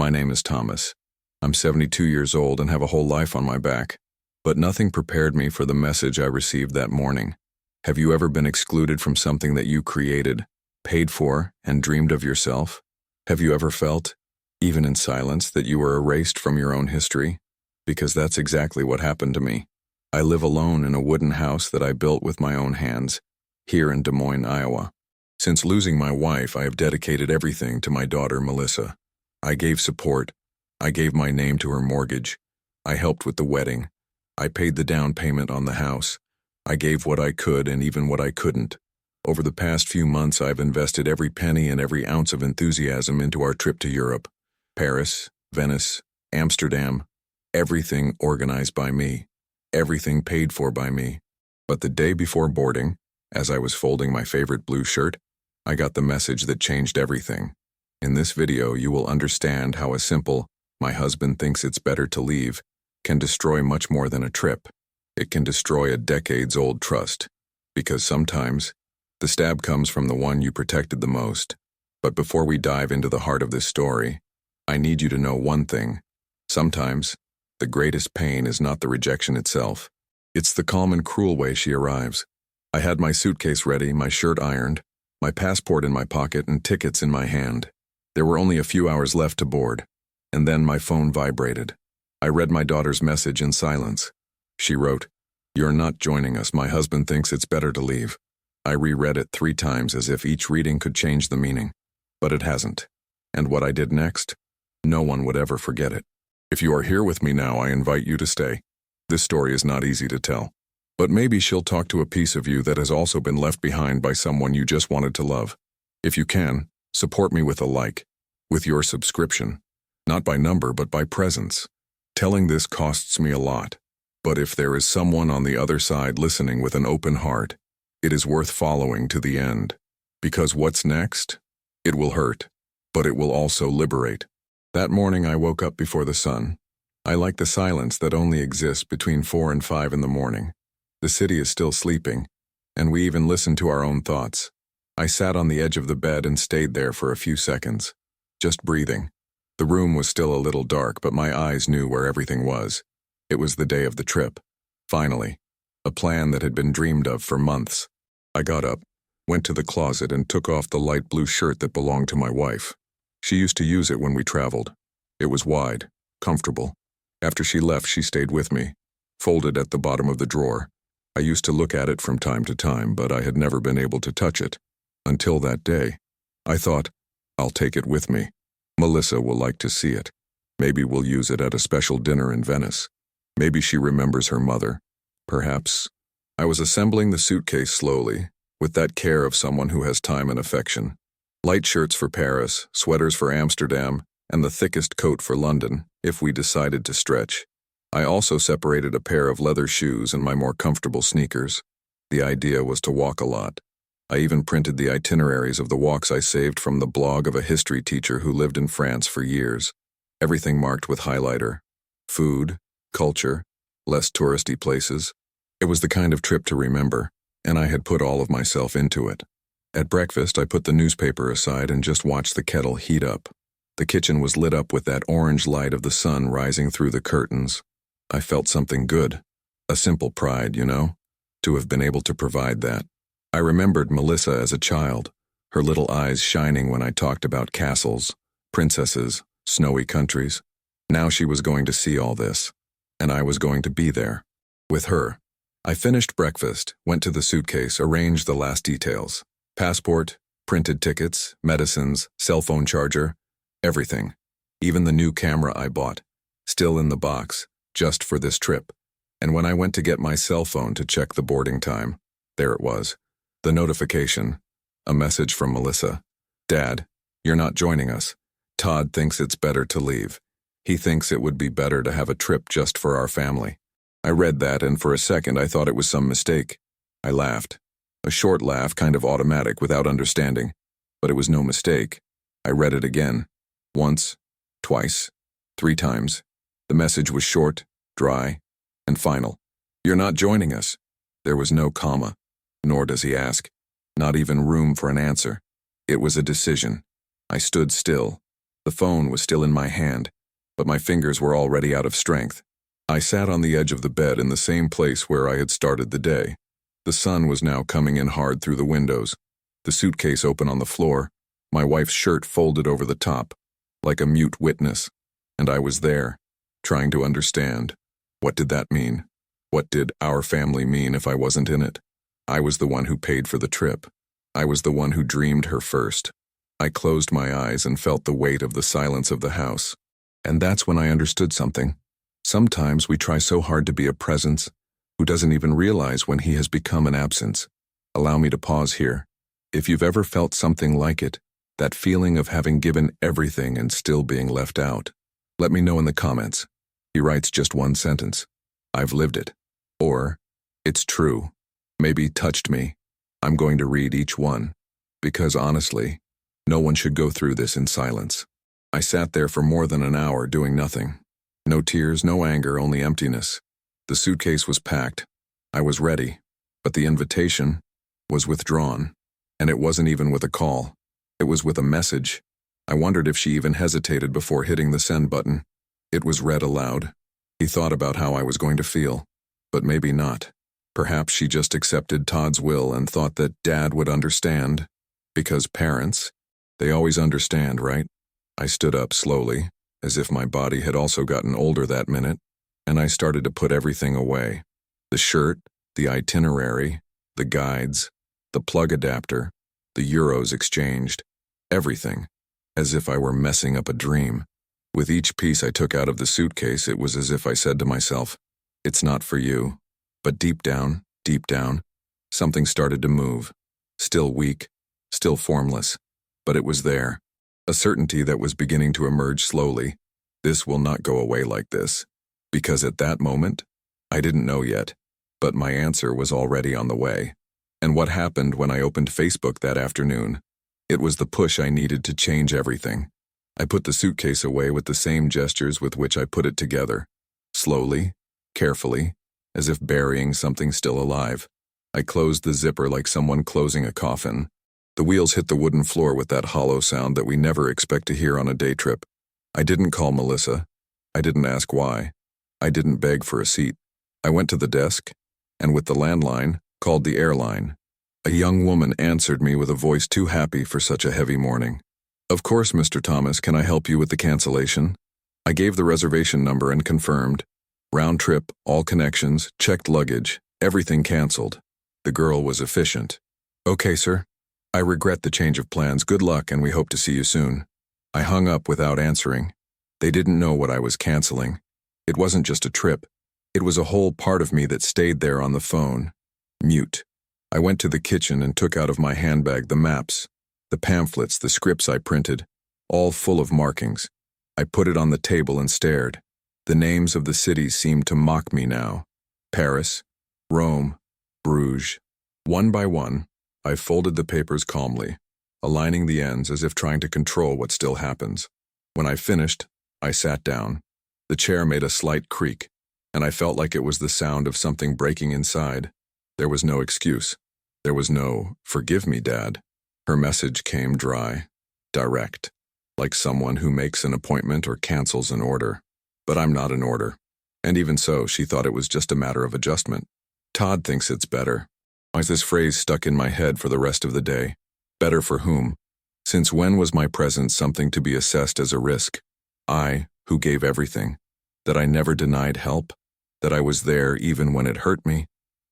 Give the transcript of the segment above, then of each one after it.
My name is Thomas. I'm 72 years old and have a whole life on my back. But nothing prepared me for the message I received that morning. Have you ever been excluded from something that you created, paid for, and dreamed of yourself? Have you ever felt, even in silence, that you were erased from your own history? Because that's exactly what happened to me. I live alone in a wooden house that I built with my own hands, here in Des Moines, Iowa. Since losing my wife, I have dedicated everything to my daughter, Melissa. I gave support. I gave my name to her mortgage. I helped with the wedding. I paid the down payment on the house. I gave what I could and even what I couldn't. Over the past few months, I've invested every penny and every ounce of enthusiasm into our trip to Europe. Paris, Venice, Amsterdam, everything organized by me. Everything paid for by me. But the day before boarding, as I was folding my favorite blue shirt, I got the message that changed everything. In this video, you will understand how a simple, "My husband thinks it's better to leave," can destroy much more than a trip. It can destroy a decades-old trust. Because sometimes, the stab comes from the one you protected the most. But before we dive into the heart of this story, I need you to know one thing. Sometimes, the greatest pain is not the rejection itself. It's the calm and cruel way she arrives. I had my suitcase ready, my shirt ironed, my passport in my pocket, and tickets in my hand. There were only a few hours left to board, and then my phone vibrated. I read my daughter's message in silence. She wrote, "You're not joining us. My husband thinks it's better to leave." I reread it 3 times as if each reading could change the meaning. But it hasn't. And what I did next? No one would ever forget it. If you are here with me now, I invite you to stay. This story is not easy to tell. But maybe she'll talk to a piece of you that has also been left behind by someone you just wanted to love. If you can, support me with a like, with your subscription. Not by number, but by presence. Telling this costs me a lot. But if there is someone on the other side listening with an open heart, it is worth following to the end. Because what's next? It will hurt, but it will also liberate. That morning I woke up before the sun. I like the silence that only exists between 4 and 5 in the morning. The city is still sleeping, and we even listen to our own thoughts. I sat on the edge of the bed and stayed there for a few seconds, just breathing. The room was still a little dark, but my eyes knew where everything was. It was the day of the trip. Finally, a plan that had been dreamed of for months. I got up, went to the closet, and took off the light blue shirt that belonged to my wife. She used to use it when we traveled. It was wide, comfortable. After she left, she stayed with me, folded at the bottom of the drawer. I used to look at it from time to time, but I had never been able to touch it. Until that day. I thought, I'll take it with me. Melissa will like to see it. Maybe we'll use it at a special dinner in Venice. Maybe she remembers her mother. Perhaps. I was assembling the suitcase slowly, with that care of someone who has time and affection. Light shirts for Paris, sweaters for Amsterdam, and the thickest coat for London, if we decided to stretch. I also separated a pair of leather shoes and my more comfortable sneakers. The idea was to walk a lot. I even printed the itineraries of the walks I saved from the blog of a history teacher who lived in France for years. Everything marked with highlighter. Food, culture, less touristy places. It was the kind of trip to remember, and I had put all of myself into it. At breakfast, I put the newspaper aside and just watched the kettle heat up. The kitchen was lit up with that orange light of the sun rising through the curtains. I felt something good. A simple pride, to have been able to provide that. I remembered Melissa as a child, her little eyes shining when I talked about castles, princesses, snowy countries. Now she was going to see all this, and I was going to be there, with her. I finished breakfast, went to the suitcase, arranged the last details. Passport, printed tickets, medicines, cell phone charger, everything. Even the new camera I bought, still in the box, just for this trip. And when I went to get my cell phone to check the boarding time, there it was. The notification. A message from Melissa. "Dad, you're not joining us. Todd thinks it's better to leave. He thinks it would be better to have a trip just for our family." I read that, and for a second I thought it was some mistake. I laughed. A short laugh, kind of automatic, without understanding. But it was no mistake. I read it again. Once, twice, 3 times. The message was short, dry, and final. "You're not joining us." There was no comma, nor does he ask. Not even room for an answer. It was a decision. I stood still. The phone was still in my hand, but my fingers were already out of strength. I sat on the edge of the bed in the same place where I had started the day. The sun was now coming in hard through the windows, the suitcase open on the floor, my wife's shirt folded over the top, like a mute witness, and I was there, trying to understand. What did that mean? What did our family mean if I wasn't in it? I was the one who paid for the trip. I was the one who dreamed her first. I closed my eyes and felt the weight of the silence of the house. And that's when I understood something. Sometimes we try so hard to be a presence who doesn't even realize when he has become an absence. Allow me to pause here. If you've ever felt something like it, that feeling of having given everything and still being left out, let me know in the comments. He writes just one sentence. I've lived it. Or, it's true. Maybe touched me. I'm going to read each one. Because honestly, no one should go through this in silence. I sat there for more than an hour doing nothing. No tears, no anger, only emptiness. The suitcase was packed. I was ready. But the invitation was withdrawn. And it wasn't even with a call. It was with a message. I wondered if she even hesitated before hitting the send button. It was read aloud. He thought about how I was going to feel. But maybe not. Perhaps she just accepted Todd's will and thought that Dad would understand. Because parents, they always understand, right? I stood up slowly, as if my body had also gotten older that minute, and I started to put everything away. The shirt, the itinerary, the guides, the plug adapter, the euros exchanged, everything, as if I were messing up a dream. With each piece I took out of the suitcase, it was as if I said to myself, it's not for you. But deep down, something started to move. Still weak, still formless, but it was there. A certainty that was beginning to emerge slowly. This will not go away like this. Because at that moment, I didn't know yet, but my answer was already on the way. And what happened when I opened Facebook that afternoon? It was the push I needed to change everything. I put the suitcase away with the same gestures with which I put it together. Slowly, carefully, as if burying something still alive. I closed the zipper like someone closing a coffin. The wheels hit the wooden floor with that hollow sound that we never expect to hear on a day trip. I didn't call Melissa. I didn't ask why. I didn't beg for a seat. I went to the desk, and with the landline, called the airline. A young woman answered me with a voice too happy for such a heavy morning. Of course, Mr. Thomas, can I help you with the cancellation? I gave the reservation number and confirmed. Round trip, all connections, checked luggage, everything canceled. The girl was efficient. Okay, sir. I regret the change of plans. Good luck, and we hope to see you soon. I hung up without answering. They didn't know what I was canceling. It wasn't just a trip. It was a whole part of me that stayed there on the phone. Mute. I went to the kitchen and took out of my handbag the maps, the pamphlets, the scripts I printed, all full of markings. I put it on the table and stared. The names of the cities seemed to mock me now. Paris, Rome, Bruges. One by one, I folded the papers calmly, aligning the ends as if trying to control what still happens. When I finished, I sat down. The chair made a slight creak, and I felt like it was the sound of something breaking inside. There was no excuse. There was no, forgive me, Dad. Her message came dry, direct, like someone who makes an appointment or cancels an order. But I'm not an order. And even so, she thought it was just a matter of adjustment. Todd thinks it's better. Why is this phrase stuck in my head for the rest of the day? Better for whom? Since when was my presence something to be assessed as a risk? I, who gave everything. That I never denied help. That I was there even when it hurt me.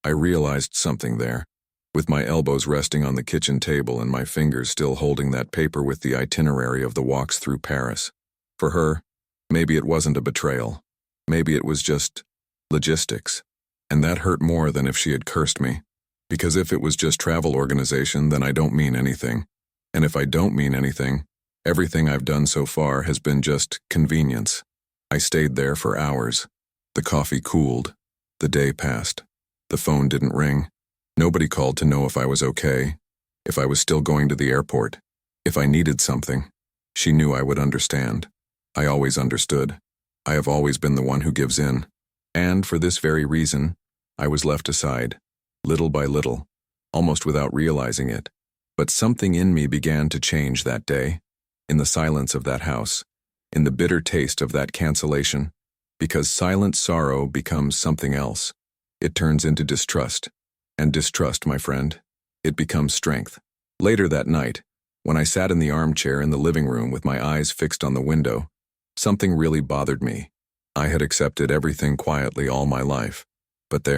I realized something there. With my elbows resting on the kitchen table and my fingers still holding that paper with the itinerary of the walks through Paris. For her, maybe it wasn't a betrayal. Maybe it was just logistics. And that hurt more than if she had cursed me. Because if it was just travel organization, then I don't mean anything. And if I don't mean anything, everything I've done so far has been just convenience. I stayed there for hours. The coffee cooled. The day passed. The phone didn't ring. Nobody called to know if I was okay, if I was still going to the airport, if I needed something. She knew I would understand. I always understood. I have always been the one who gives in. And for this very reason, I was left aside, little by little, almost without realizing it. But something in me began to change that day, in the silence of that house. in the bitter taste of that cancellation, because silent sorrow becomes something else. It turns into distrust. And distrust, my friend, it becomes strength. Later that night, when I sat in the armchair in the living room with my eyes fixed on the window, something really bothered me. I had accepted everything quietly all my life, but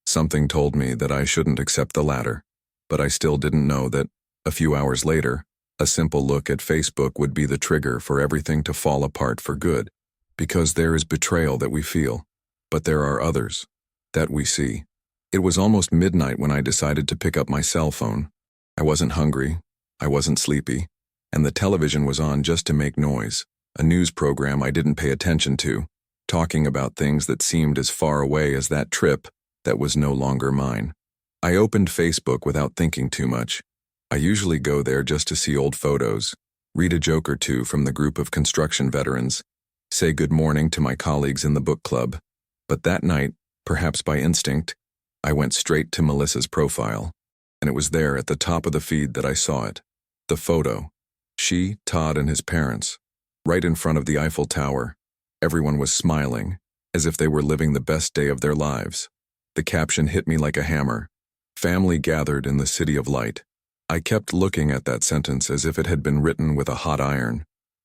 something told me that I shouldn't accept the latter. But I still didn't know that, a few hours later, a simple look at Facebook would be the trigger for everything to fall apart for good. Because there is betrayal that we feel, but there are others that we see. It was almost midnight when I decided to pick up my cell phone. I wasn't hungry, I wasn't sleepy, and the television was on just to make noise, a news program I didn't pay attention to, talking about things that seemed as far away as that trip that was no longer mine. I opened Facebook without thinking too much. I usually go there just to see old photos, read a joke or two from the group of construction veterans, say good morning to my colleagues in the book club. But that night, perhaps by instinct, I went straight to Melissa's profile, and it was there at the top of the feed that I saw it. The photo. She, Todd, and his parents, right in front of the Eiffel Tower. Everyone was smiling, as if they were living the best day of their lives. The caption hit me like a hammer. Family gathered in the city of light. I kept looking at that sentence as if it had been written with a hot iron.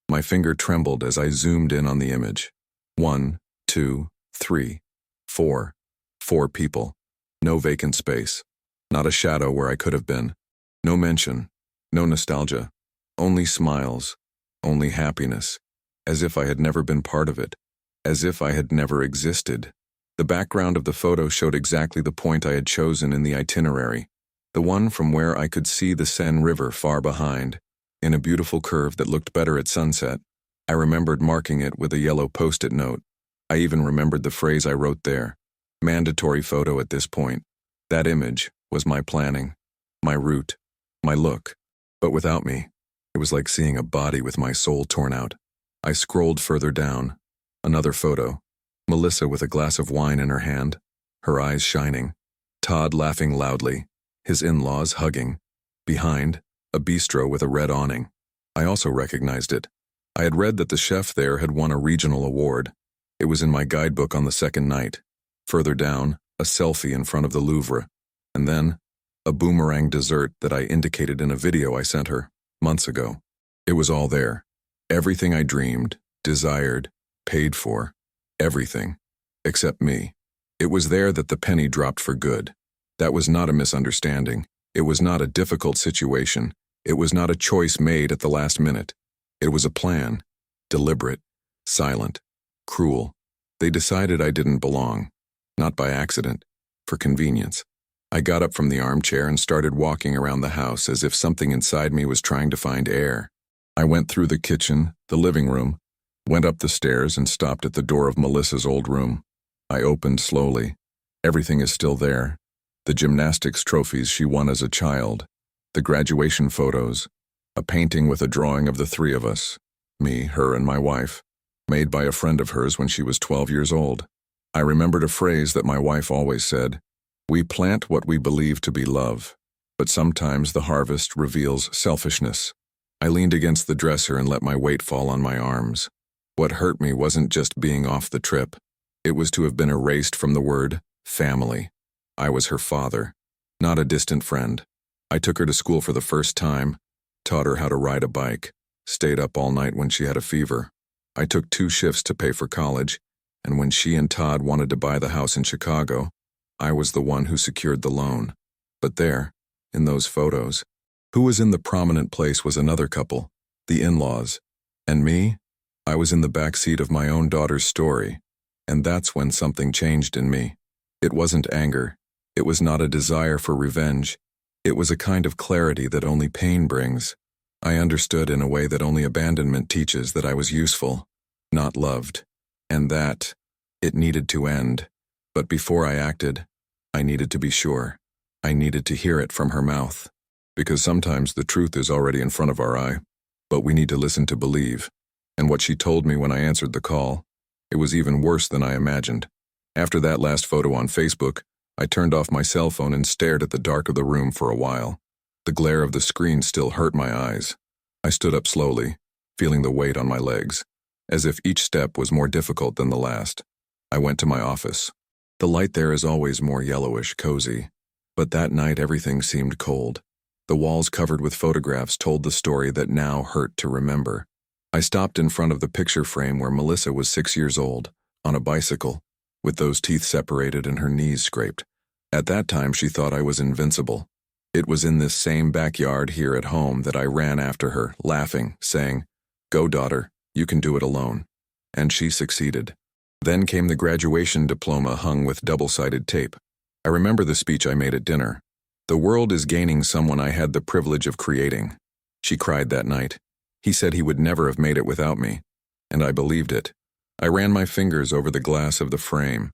My finger trembled as I zoomed in on the image. 1, 2, 3, 4. 4 people. No vacant space. Not a shadow where I could have been. No mention. No nostalgia. Only smiles. Only happiness. As if I had never been part of it. As if I had never existed. The background of the photo showed exactly the point I had chosen in the itinerary. The one from where I could see the Seine River far behind, in a beautiful curve that looked better at sunset. I remembered marking it with a yellow post-it note. I even remembered the phrase I wrote there. Mandatory photo at this point. That image was my planning, my route, my look. But without me, it was like seeing a body with my soul torn out. I scrolled further down. Another photo. Melissa with a glass of wine in her hand, her eyes shining. Todd laughing loudly, his in-laws hugging. Behind, a bistro with a red awning. I also recognized it. I had read that the chef there had won a regional award. It was in my guidebook on the second night. Further down, a selfie in front of the Louvre. And then, a boomerang dessert that I indicated in a video I sent her, months ago. It was all there. Everything I dreamed, desired, paid for. Everything. Except me. It was there that the penny dropped for good. That was not a misunderstanding. It was not a difficult situation. It was not a choice made at the last minute. It was a plan. Deliberate. Silent. Cruel. They decided I didn't belong. Not by accident. For convenience. I got up from the armchair and started walking around the house as if something inside me was trying to find air. I went through the kitchen, the living room, went up the stairs and stopped at the door of Melissa's old room. I opened slowly. Everything is still there. The gymnastics trophies she won as a child, the graduation photos, a painting with a drawing of the three of us, me, her, and my wife, made by a friend of hers when she was 12 years old. I remembered a phrase that my wife always said, "We plant what we believe to be love, but sometimes the harvest reveals selfishness." I leaned against the dresser and let my weight fall on my arms. What hurt me wasn't just being off the trip. It was to have been erased from the word family. I was her father, not a distant friend. I took her to school for the first time, taught her how to ride a bike, stayed up all night when she had a fever. I took 2 shifts to pay for college, and when she and Todd wanted to buy the house in Chicago, I was the one who secured the loan. But there, in those photos, who was in the prominent place was another couple, the in-laws. And me? I was in the back seat of my own daughter's story, and that's when something changed in me. It wasn't anger. It was not a desire for revenge. It was a kind of clarity that only pain brings. I understood in a way that only abandonment teaches that I was useful, not loved, and that it needed to end. But before I acted, I needed to be sure. I needed to hear it from her mouth. Because sometimes the truth is already in front of our eye, but we need to listen to believe. And what she told me when I answered the call, it was even worse than I imagined. After that last photo on Facebook, I turned off my cell phone and stared at the dark of the room for a while. The glare of the screen still hurt my eyes. I stood up slowly, feeling the weight on my legs. as if each step was more difficult than the last. I went to my office. The light there is always more yellowish, cozy. But that night everything seemed cold. The walls covered with photographs told the story that now hurt to remember. I stopped in front of the picture frame where Melissa was 6 years old, on a bicycle, with those teeth separated and her knees scraped. At that time she thought I was invincible. It was in this same backyard here at home that I ran after her, laughing, saying, "Go, daughter, you can do it alone." And she succeeded. Then came the graduation diploma hung with double-sided tape. I remember the speech I made at dinner. "The world is gaining someone I had the privilege of creating." She cried that night. He said he would never have made it without me. And I believed it. I ran my fingers over the glass of the frame.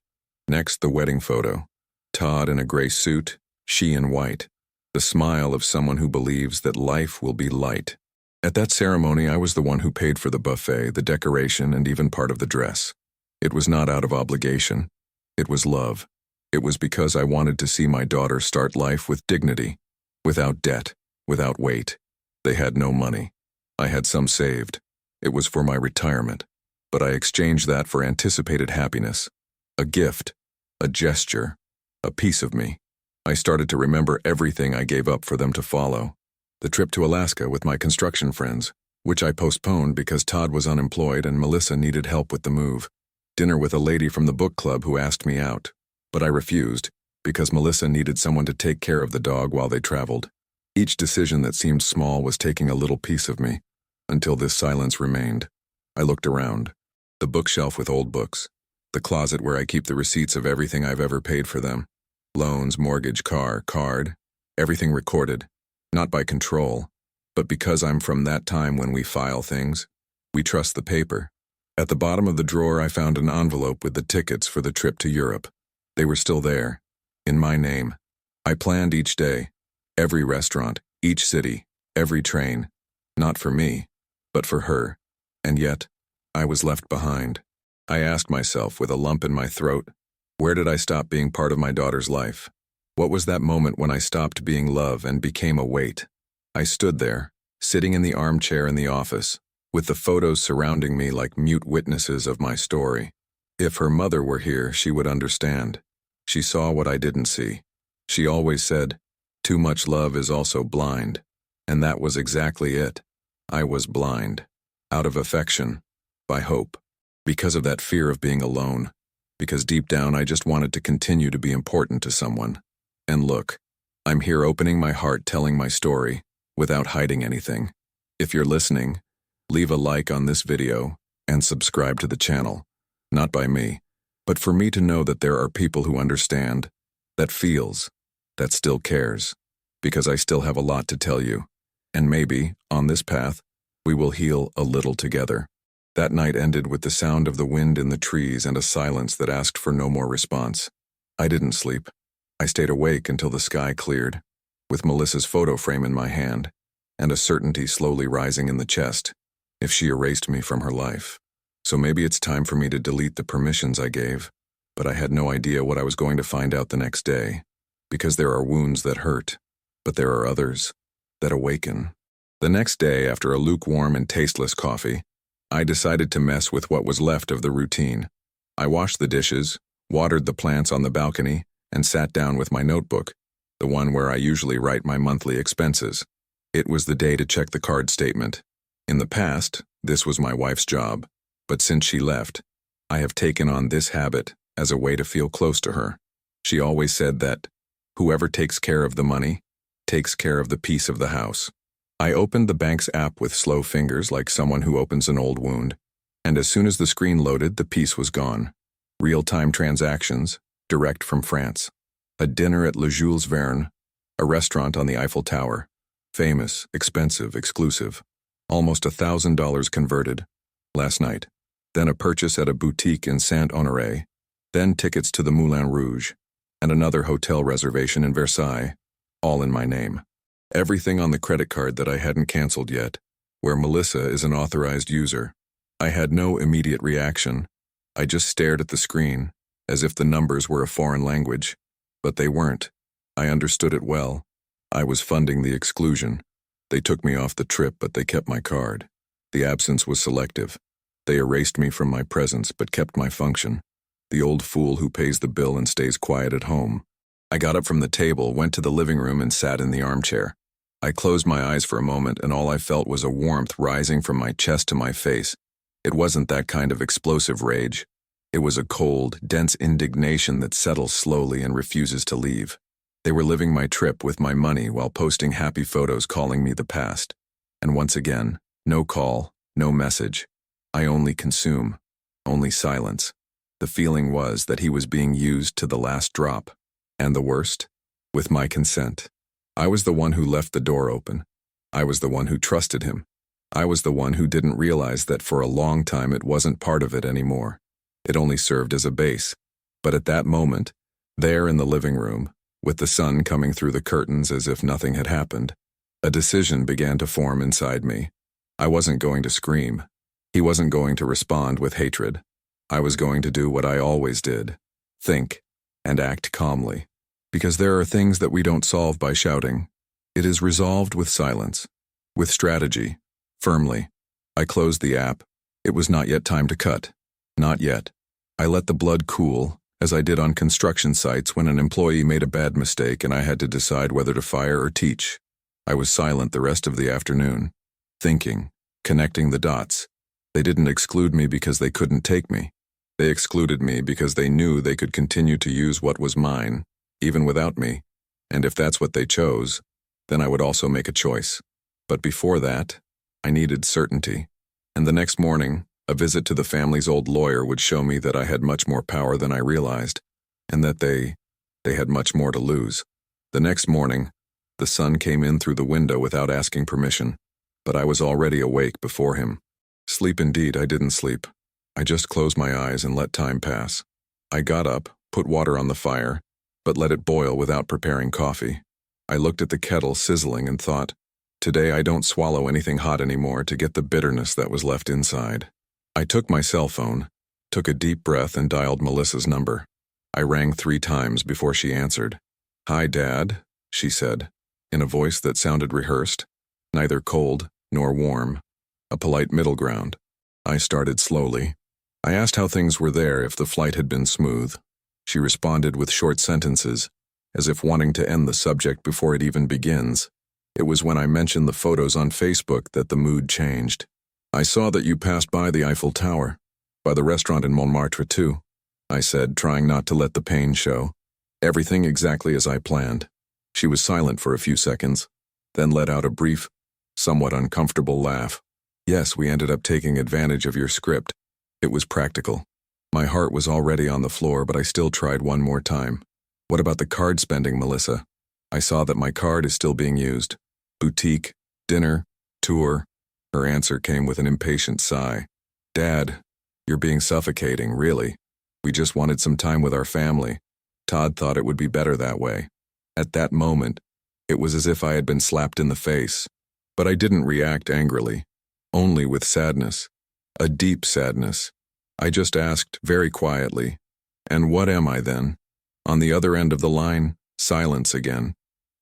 Next, the wedding photo. Todd in a gray suit, she in white. The smile of someone who believes that life will be light. At that ceremony, I was the one who paid for the buffet, the decoration, and even part of the dress. It was not out of obligation. It was love. It was because I wanted to see my daughter start life with dignity, without debt, without weight. They had no money. I had some saved. It was for my retirement. But I exchanged that for anticipated happiness. A gift, a gesture, a piece of me. I started to remember everything I gave up for them to follow. The trip to Alaska with my construction friends, which I postponed because Todd was unemployed and Melissa needed help with the move. Dinner with a lady from the book club who asked me out. But I refused, because Melissa needed someone to take care of the dog while they traveled. Each decision that seemed small was taking a little piece of me, until this silence remained. I looked around. The bookshelf with old books. The closet where I keep the receipts of everything I've ever paid for them. Loans, mortgage, car, card. Everything recorded. Not by control, but because I'm from that time when we file things. We trust the paper. At the bottom of the drawer I found an envelope with the tickets for the trip to Europe. They were still there, in my name. I planned each day, every restaurant, each city, every train. Not for me, but for her. And yet, I was left behind. I asked myself with a lump in my throat, where did I stop being part of my daughter's life? What was that moment when I stopped being love and became a weight? I stood there, sitting in the armchair in the office, with the photos surrounding me like mute witnesses of my story. If her mother were here, she would understand. She saw what I didn't see. She always said, "Too much love is also blind." And that was exactly it. I was blind. Out of affection. By hope. Because of that fear of being alone. Because deep down I just wanted to continue to be important to someone. And look, I'm here opening my heart, telling my story, without hiding anything. If you're listening, leave a like on this video, and subscribe to the channel. Not by me, but for me to know that there are people who understand, that feels, that still cares, because I still have a lot to tell you. And maybe, on this path, we will heal a little together. That night ended with the sound of the wind in the trees and a silence that asked for no more response. I didn't sleep. I stayed awake until the sky cleared, with Melissa's photo frame in my hand, and a certainty slowly rising in the chest, if she erased me from her life. So maybe it's time for me to delete the permissions I gave, but I had no idea what I was going to find out the next day, because there are wounds that hurt, but there are others that awaken. The next day, after a lukewarm and tasteless coffee, I decided to mess with what was left of the routine. I washed the dishes, watered the plants on the balcony, and sat down with my notebook, the one where I usually write my monthly expenses. It was the day to check the card statement. In the past, this was my wife's job. But since she left, I have taken on this habit as a way to feel close to her. She always said that whoever takes care of the money takes care of the peace of the house. I opened the bank's app with slow fingers like someone who opens an old wound, and as soon as the screen loaded, the peace was gone. Real-time transactions, direct from France. A dinner at Le Jules Verne, a restaurant on the Eiffel Tower. Famous, expensive, exclusive. Almost $1,000 converted. Last night. Then a purchase at a boutique in Saint-Honoré, then tickets to the Moulin Rouge, and another hotel reservation in Versailles, all in my name. Everything on the credit card that I hadn't canceled yet, where Melissa is an authorized user. I had no immediate reaction. I just stared at the screen, as if the numbers were a foreign language. But they weren't. I understood it well. I was funding the exclusion. They took me off the trip, but they kept my card. The absence was selective. They erased me from my presence but kept my function. The old fool who pays the bill and stays quiet at home. I got up from the table, went to the living room, and sat in the armchair. I closed my eyes for a moment, and all I felt was a warmth rising from my chest to my face. It wasn't that kind of explosive rage. It was a cold, dense indignation that settles slowly and refuses to leave. They were living my trip with my money while posting happy photos calling me the past. And once again, no call, no message. I only consume, only silence. The feeling was that he was being used to the last drop. And the worst? With my consent. I was the one who left the door open. I was the one who trusted him. I was the one who didn't realize that for a long time it wasn't part of it anymore. It only served as a base. But at that moment, there in the living room, with the sun coming through the curtains as if nothing had happened, a decision began to form inside me. I wasn't going to scream. He wasn't going to respond with hatred. I was going to do what I always did. Think and act calmly. Because there are things that we don't solve by shouting. It is resolved with silence, with strategy, firmly. I closed the app. It was not yet time to cut. Not yet. I let the blood cool, as I did on construction sites when an employee made a bad mistake and I had to decide whether to fire or teach. I was silent the rest of the afternoon, thinking, connecting the dots. They didn't exclude me because they couldn't take me. They excluded me because they knew they could continue to use what was mine, even without me. And if that's what they chose, then I would also make a choice. But before that, I needed certainty. And the next morning, a visit to the family's old lawyer would show me that I had much more power than I realized, and that they had much more to lose. The next morning, the sun came in through the window without asking permission, but I was already awake before him. Sleep indeed, I didn't sleep. I just closed my eyes and let time pass. I got up, put water on the fire, but let it boil without preparing coffee. I looked at the kettle sizzling and thought, today I don't swallow anything hot anymore to get the bitterness that was left inside. I took my cell phone, took a deep breath and dialed Melissa's number. I rang 3 times before she answered. "Hi, Dad," she said, in a voice that sounded rehearsed, neither cold nor warm, a polite middle ground. I started slowly. I asked how things were there, if the flight had been smooth. She responded with short sentences, as if wanting to end the subject before it even begins. It was when I mentioned the photos on Facebook that the mood changed. "I saw that you passed by the Eiffel Tower, by the restaurant in Montmartre too," I said, trying not to let the pain show. "Everything exactly as I planned." She was silent for a few seconds, then let out a brief, somewhat uncomfortable laugh. "Yes, we ended up taking advantage of your script. It was practical." My heart was already on the floor, but I still tried one more time. "What about the card spending, Melissa? I saw that my card is still being used. Boutique, dinner, tour." Her answer came with an impatient sigh. "Dad, you're being suffocating, really. We just wanted some time with our family. Todd thought it would be better that way." At that moment, it was as if I had been slapped in the face. But I didn't react angrily, only with sadness, a deep sadness. I just asked, very quietly, "And what am I then?" On the other end of the line, silence again.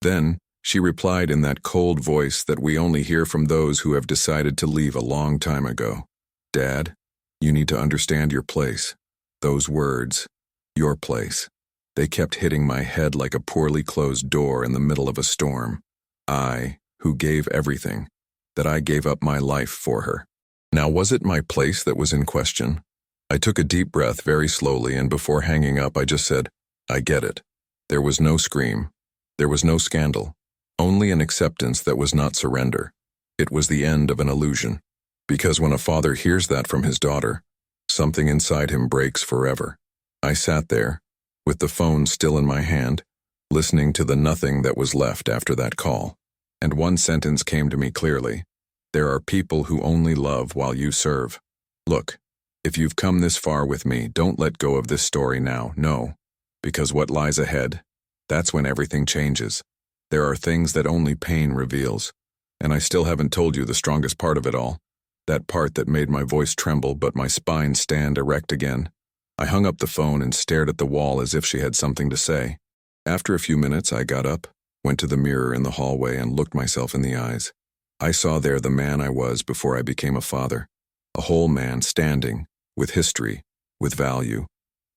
Then, she replied in that cold voice that we only hear from those who have decided to leave a long time ago. "Dad, you need to understand your place." Those words, your place. They kept hitting my head like a poorly closed door in the middle of a storm. I, who gave everything, that I gave up my life for her. Now, was it my place that was in question? I took a deep breath very slowly, and before hanging up, I just said, "I get it." There was no scream. There was no scandal. Only an acceptance that was not surrender. It was the end of an illusion. Because when a father hears that from his daughter, something inside him breaks forever. I sat there, with the phone still in my hand, listening to the nothing that was left after that call. And one sentence came to me clearly. There are people who only love while you serve. Look, if you've come this far with me, don't let go of this story now, no. Because what lies ahead, that's when everything changes. There are things that only pain reveals. And I still haven't told you the strongest part of it all. That part that made my voice tremble but my spine stand erect again. I hung up the phone and stared at the wall as if she had something to say. After a few minutes, I got up, went to the mirror in the hallway and looked myself in the eyes. I saw there the man I was before I became a father. A whole man standing, with history, with value.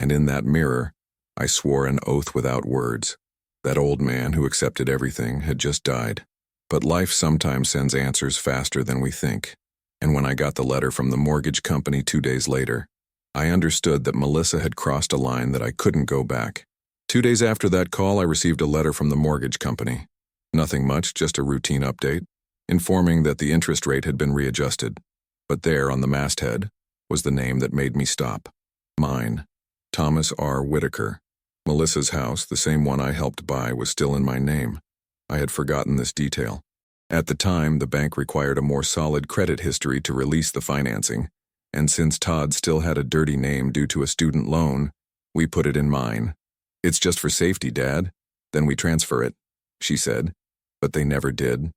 And in that mirror, I swore an oath without words. That old man who accepted everything had just died. But life sometimes sends answers faster than we think. And when I got the letter from the mortgage company 2 days later, I understood that Melissa had crossed a line that I couldn't go back. 2 days after that call, I received a letter from the mortgage company. Nothing much, just a routine update, informing that the interest rate had been readjusted. But there, on the masthead, was the name that made me stop. Mine. Thomas R. Whitaker. Melissa's house, the same one I helped buy, was still in my name. I had forgotten this detail. At the time, the bank required a more solid credit history to release the financing, and since Todd still had a dirty name due to a student loan, we put it in mine. "It's just for safety, Dad. Then we transfer it," she said. But they never did.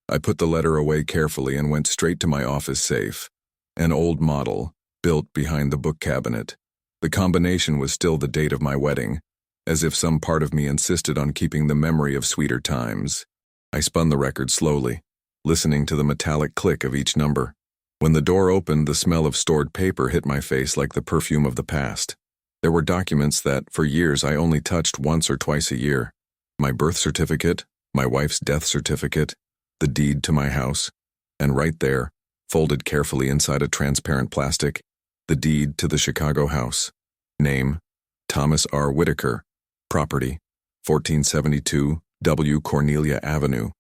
I put the letter away carefully and went straight to my office safe. An old model, built behind the book cabinet. The combination was still the date of my wedding, as if some part of me insisted on keeping the memory of sweeter times. I spun the record slowly, listening to the metallic click of each number. When the door opened, the smell of stored paper hit my face like the perfume of the past. There were documents that, for years, I only touched once or twice a year. My birth certificate, my wife's death certificate, the deed to my house, and right there, folded carefully inside a transparent plastic, the deed to the Chicago house. Name, Thomas R. Whitaker. Property, 1472 W. Cornelia Avenue.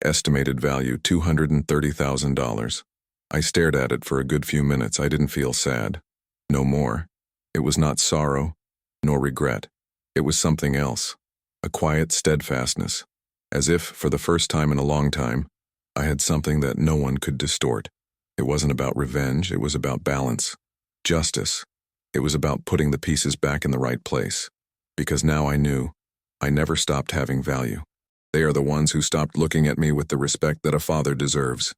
Estimated value, $230,000. I stared at it for a good few minutes. I didn't feel sad. No more. It was not sorrow, nor regret. It was something else. A quiet steadfastness. As if, for the first time in a long time, I had something that no one could distort. It wasn't about revenge, it was about balance. Justice. It was about putting the pieces back in the right place. Because now I knew, I never stopped having value. They are the ones who stopped looking at me with the respect that a father deserves.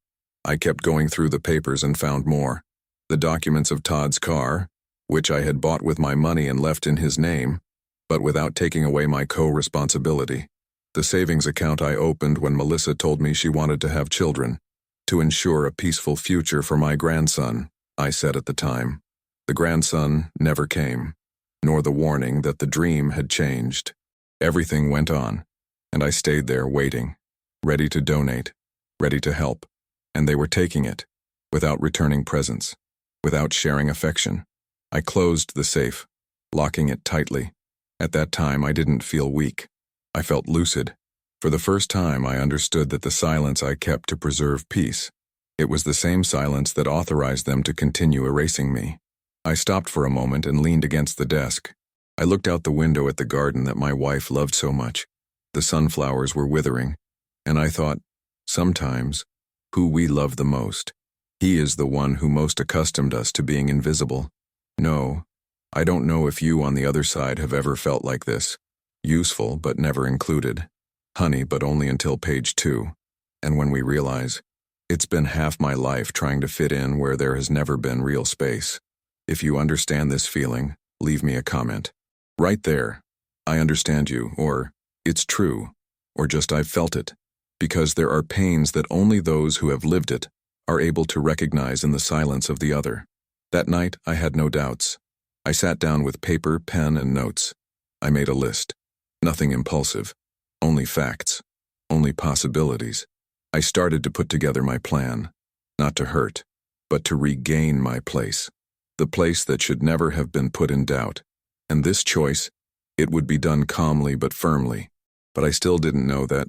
I kept going through the papers and found more. The documents of Todd's car, which I had bought with my money and left in his name, but without taking away my co-responsibility. The savings account I opened when Melissa told me she wanted to have children, to ensure a peaceful future for my grandson, I said at the time. The grandson never came, nor the warning that the dream had changed. Everything went on, and I stayed there waiting, ready to donate, ready to help, and they were taking it, without returning presents, without sharing affection. I closed the safe, locking it tightly. At that time, I didn't feel weak. I felt lucid. For the first time, I understood that the silence I kept to preserve peace. It was the same silence that authorized them to continue erasing me. I stopped for a moment and leaned against the desk. I looked out the window at the garden that my wife loved so much. The sunflowers were withering, and I thought, sometimes, who we love the most, he is the one who most accustomed us to being invisible. No, I don't know if you on the other side have ever felt like this. Useful, but never included. Honey, but only until page 2. And when we realize, it's been half my life trying to fit in where there has never been real space. If you understand this feeling, leave me a comment. Right there, I understand you, or it's true, or just I've felt it. Because there are pains that only those who have lived it are able to recognize in the silence of the other. That night, I had no doubts. I sat down with paper, pen, and notes. I made a list. Nothing impulsive. Only facts. Only possibilities. I started to put together my plan. Not to hurt, but to regain my place. The place that should never have been put in doubt. And this choice, it would be done calmly but firmly. But I still didn't know that,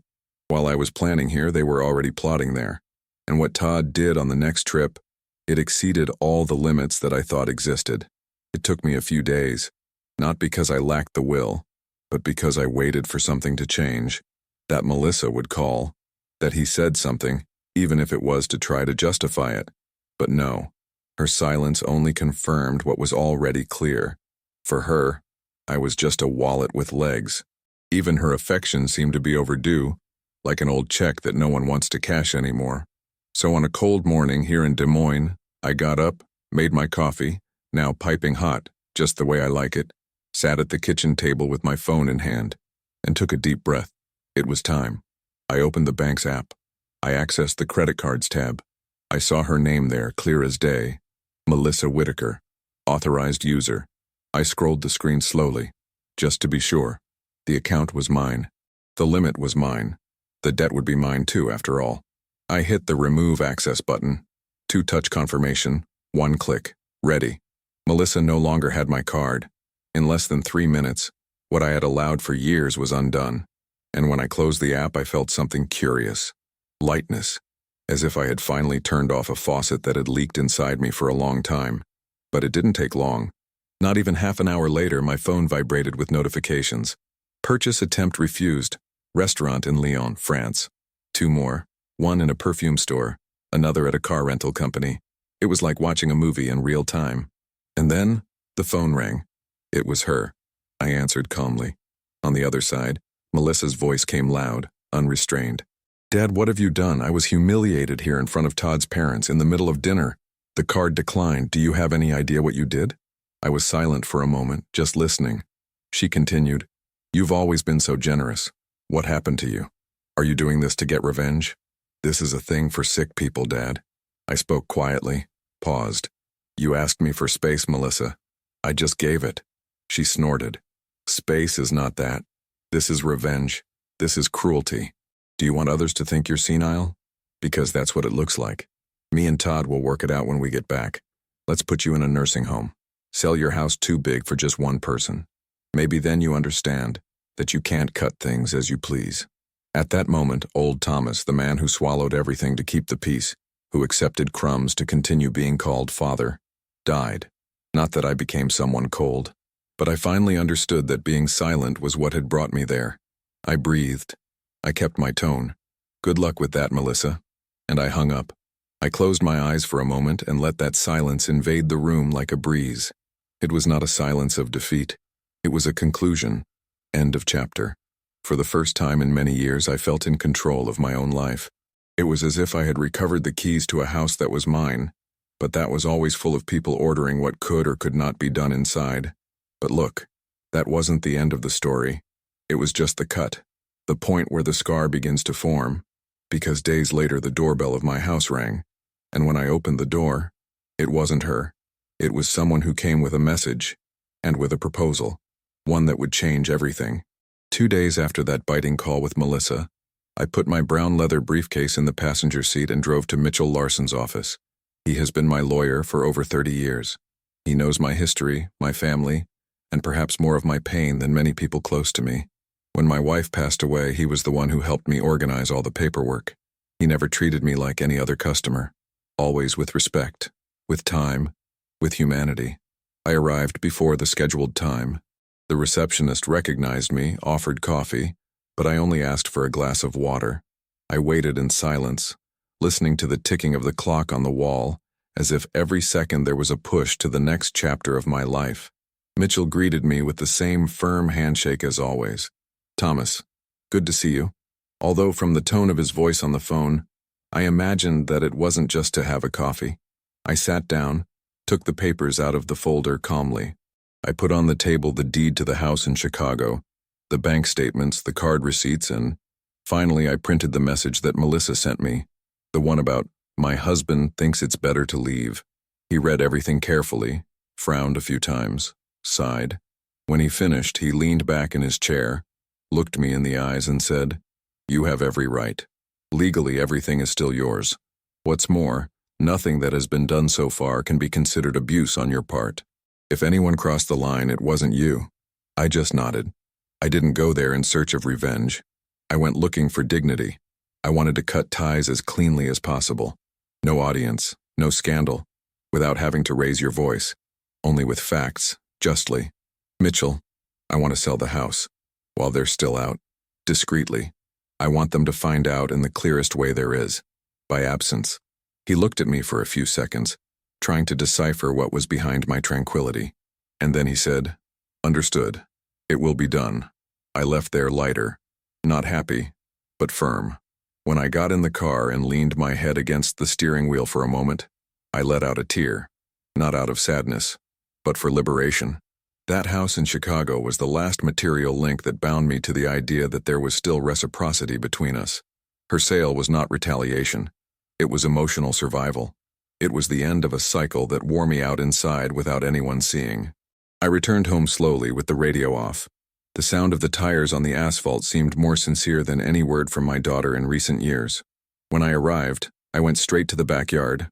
while I was planning here, they were already plotting there. And what Todd did on the next trip, it exceeded all the limits that I thought existed. It took me a few days, not because I lacked the will, but because I waited for something to change, that Melissa would call, that he said something, even if it was to try to justify it. But no, her silence only confirmed what was already clear. For her, I was just a wallet with legs. Even her affection seemed to be overdue, like an old check that no one wants to cash anymore. So on a cold morning here in Des Moines, I got up, made my coffee, now piping hot, just the way I like it, sat at the kitchen table with my phone in hand, and took a deep breath. It was time. I opened the bank's app. I accessed the credit cards tab. I saw her name there, clear as day. Melissa Whitaker. Authorized user. I scrolled the screen slowly, just to be sure. The account was mine. The limit was mine. The debt would be mine too, after all. I hit the remove access button. 2-touch confirmation, 1 click, ready. Melissa no longer had my card. In less than 3 minutes, what I had allowed for years was undone. And when I closed the app, I felt something curious. Lightness. As if I had finally turned off a faucet that had leaked inside me for a long time. But it didn't take long. Not even half an hour later, my phone vibrated with notifications. Purchase attempt refused. Restaurant in Lyon, France. 2 more. One in a perfume store, another at a car rental company. It was like watching a movie in real time. And then, the phone rang. It was her. I answered calmly. On the other side, Melissa's voice came loud, unrestrained. Dad, what have you done? I was humiliated here in front of Todd's parents in the middle of dinner. The card declined. Do you have any idea what you did? I was silent for a moment, just listening. She continued, You've always been so generous. What happened to you? Are you doing this to get revenge? This is a thing for sick people, Dad. I spoke quietly, paused. You asked me for space, Melissa. I just gave it. She snorted. Space is not that. This is revenge. This is cruelty. Do you want others to think you're senile? Because that's what it looks like. Me and Todd will work it out when we get back. Let's put you in a nursing home. Sell your house too big for just one person. Maybe then you understand that you can't cut things as you please. At that moment, old Thomas, the man who swallowed everything to keep the peace, who accepted crumbs to continue being called father, died. Not that I became someone cold, but I finally understood that being silent was what had brought me there. I breathed. I kept my tone. Good luck with that, Melissa. And I hung up. I closed my eyes for a moment and let that silence invade the room like a breeze. It was not a silence of defeat. It was a conclusion. End of chapter. For the first time in many years, I felt in control of my own life. It was as if I had recovered the keys to a house that was mine, but that was always full of people ordering what could or could not be done inside. But look, that wasn't the end of the story. It was just the cut, the point where the scar begins to form, because days later the doorbell of my house rang, and when I opened the door, it wasn't her. It was someone who came with a message, and with a proposal, one that would change everything. 2 days after that biting call with Melissa, I put my brown leather briefcase in the passenger seat and drove to Mitchell Larson's office. He has been my lawyer for over 30 years. He knows my history, my family, and perhaps more of my pain than many people close to me. When my wife passed away, he was the one who helped me organize all the paperwork. He never treated me like any other customer, always with respect, with time, with humanity. I arrived before the scheduled time. The receptionist recognized me, offered coffee, but I only asked for a glass of water. I waited in silence, listening to the ticking of the clock on the wall, as if every second there was a push to the next chapter of my life. Mitchell greeted me with the same firm handshake as always. Thomas, good to see you. Although from the tone of his voice on the phone, I imagined that it wasn't just to have a coffee. I sat down, took the papers out of the folder calmly. I put on the table the deed to the house in Chicago, the bank statements, the card receipts, and finally I printed the message that Melissa sent me, the one about, my husband thinks it's better to leave. He read everything carefully, frowned a few times, sighed. When he finished, he leaned back in his chair, looked me in the eyes and said, You have every right. Legally, everything is still yours. What's more, nothing that has been done so far can be considered abuse on your part. If anyone crossed the line, it wasn't you. I just nodded. I didn't go there in search of revenge. I went looking for dignity. I wanted to cut ties as cleanly as possible. No audience, no scandal, without having to raise your voice. Only with facts, justly. Mitchell, I want to sell the house. While they're still out. Discreetly. I want them to find out in the clearest way there is. By absence. He looked at me for a few seconds, trying to decipher what was behind my tranquility. And then he said, Understood. It will be done. I left there lighter. Not happy, but firm. When I got in the car and leaned my head against the steering wheel for a moment, I let out a tear. Not out of sadness, but for liberation. That house in Chicago was the last material link that bound me to the idea that there was still reciprocity between us. Her sale was not retaliation. It was emotional survival. It was the end of a cycle that wore me out inside without anyone seeing. I returned home slowly with the radio off. The sound of the tires on the asphalt seemed more sincere than any word from my daughter in recent years. When I arrived, I went straight to the backyard.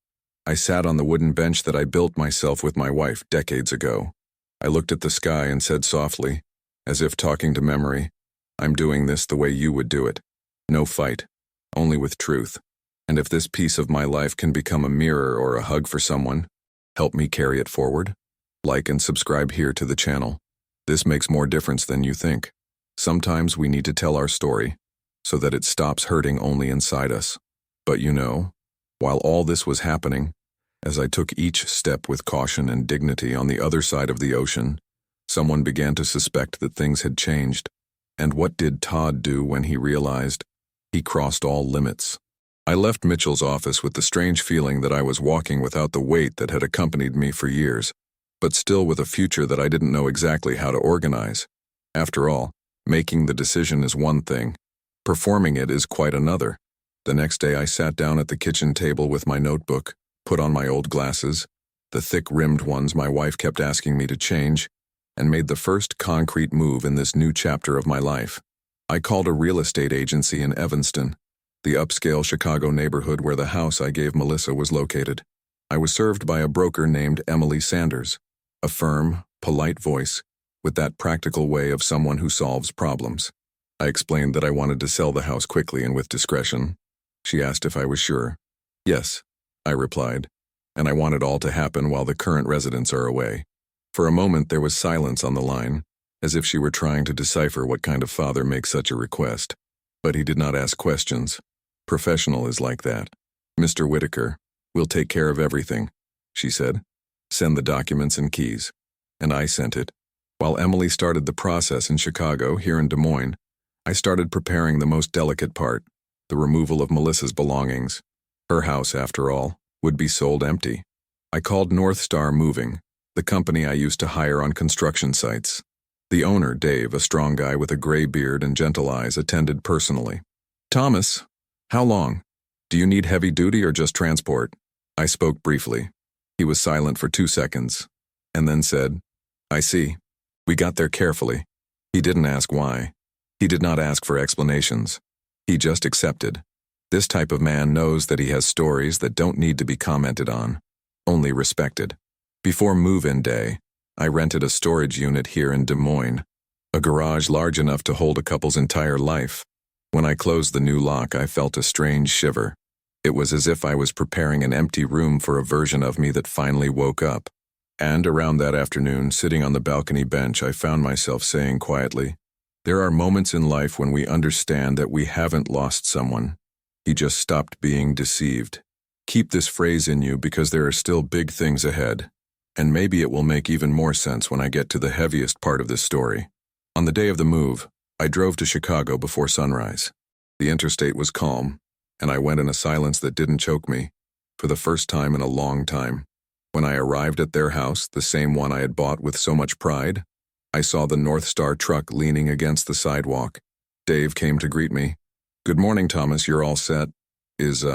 I sat on the wooden bench that I built myself with my wife decades ago. I looked at the sky and said softly, as if talking to memory, "I'm doing this the way you would do it. No fight, only with truth. And if this piece of my life can become a mirror or a hug for someone, help me carry it forward. Like and subscribe here to the channel. This makes more difference than you think. Sometimes we need to tell our story so that it stops hurting only inside us. But you know, while all this was happening, as I took each step with caution and dignity on the other side of the ocean, someone began to suspect that things had changed. And what did Todd do when he realized? He crossed all limits. I left Mitchell's office with the strange feeling that I was walking without the weight that had accompanied me for years, but still with a future that I didn't know exactly how to organize. After all, making the decision is one thing. Performing it is quite another. The next day I sat down at the kitchen table with my notebook, put on my old glasses, the thick-rimmed ones my wife kept asking me to change, and made the first concrete move in this new chapter of my life. I called a real estate agency in Evanston, the upscale Chicago neighborhood where the house I gave Melissa was located. I was served by a broker named Emily Sanders, a firm, polite voice, with that practical way of someone who solves problems. I explained that I wanted to sell the house quickly and with discretion. She asked if I was sure. Yes, I replied, and I want it all to happen while the current residents are away. For a moment there was silence on the line, as if she were trying to decipher what kind of father makes such a request. But he did not ask questions. Professional is like that. "Mr. Whitaker, we'll take care of everything," she said. "Send the documents and keys." And I sent it. While Emily started the process in Chicago, here in Des Moines, I started preparing the most delicate part, the removal of Melissa's belongings. Her house, after all, would be sold empty. I called North Star Moving, the company I used to hire on construction sites. The owner, Dave, a strong guy with a gray beard and gentle eyes, attended personally. "Thomas, how long? Do you need heavy duty or just transport?" I spoke briefly. He was silent for 2 seconds, and then said, "I see. We got there carefully." He didn't ask why. He did not ask for explanations. He just accepted. This type of man knows that he has stories that don't need to be commented on, only respected. Before move-in day, I rented a storage unit here in Des Moines, a garage large enough to hold a couple's entire life. When I closed the new lock, I felt a strange shiver. It was as if I was preparing an empty room for a version of me that finally woke up. And around that afternoon, sitting on the balcony bench, I found myself saying quietly, "There are moments in life when we understand that we haven't lost someone. He just stopped being deceived." Keep this phrase in you because there are still big things ahead. And maybe it will make even more sense when I get to the heaviest part of this story. On the day of the move, I drove to Chicago before sunrise. The interstate was calm, and I went in a silence that didn't choke me, for the first time in a long time. When I arrived at their house, the same one I had bought with so much pride, I saw the North Star truck leaning against the sidewalk. Dave came to greet me. "Good morning, Thomas, you're all set. Is,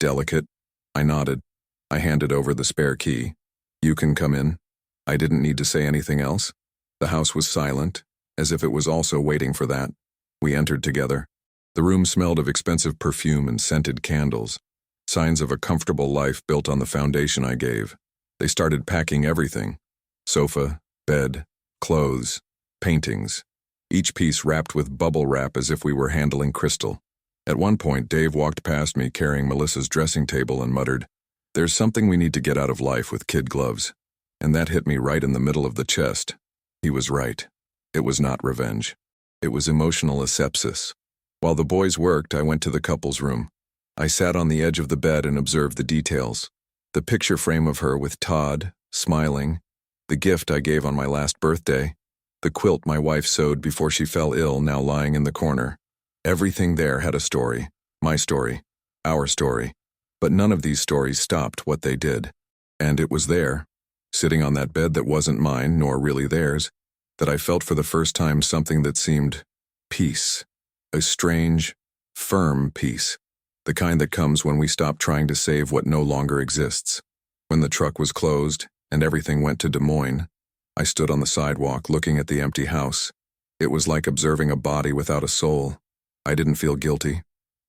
delicate?" I nodded. I handed over the spare key. "You can come in." I didn't need to say anything else. The house was silent, as if it was also waiting for that. We entered together. The room smelled of expensive perfume and scented candles, signs of a comfortable life built on the foundation I gave. They started packing everything: sofa, bed, clothes, paintings, each piece wrapped with bubble wrap as if we were handling crystal. At one point, Dave walked past me carrying Melissa's dressing table and muttered, "There's something we need to get out of life with kid gloves." And that hit me right in the middle of the chest. He was right. It was not revenge. It was emotional asepsis. While the boys worked, I went to the couple's room. I sat on the edge of the bed and observed the details. The picture frame of her with Todd, smiling, the gift I gave on my last birthday, the quilt my wife sewed before she fell ill now lying in the corner. Everything there had a story. My story. Our story. But none of these stories stopped what they did. And it was there, sitting on that bed that wasn't mine, nor really theirs, that I felt for the first time something that seemed peace. A strange, firm peace. the kind that comes when we stop trying to save what no longer exists. When the truck was closed and everything went to Des Moines, I stood on the sidewalk looking at the empty house. It was like observing a body without a soul. I didn't feel guilty.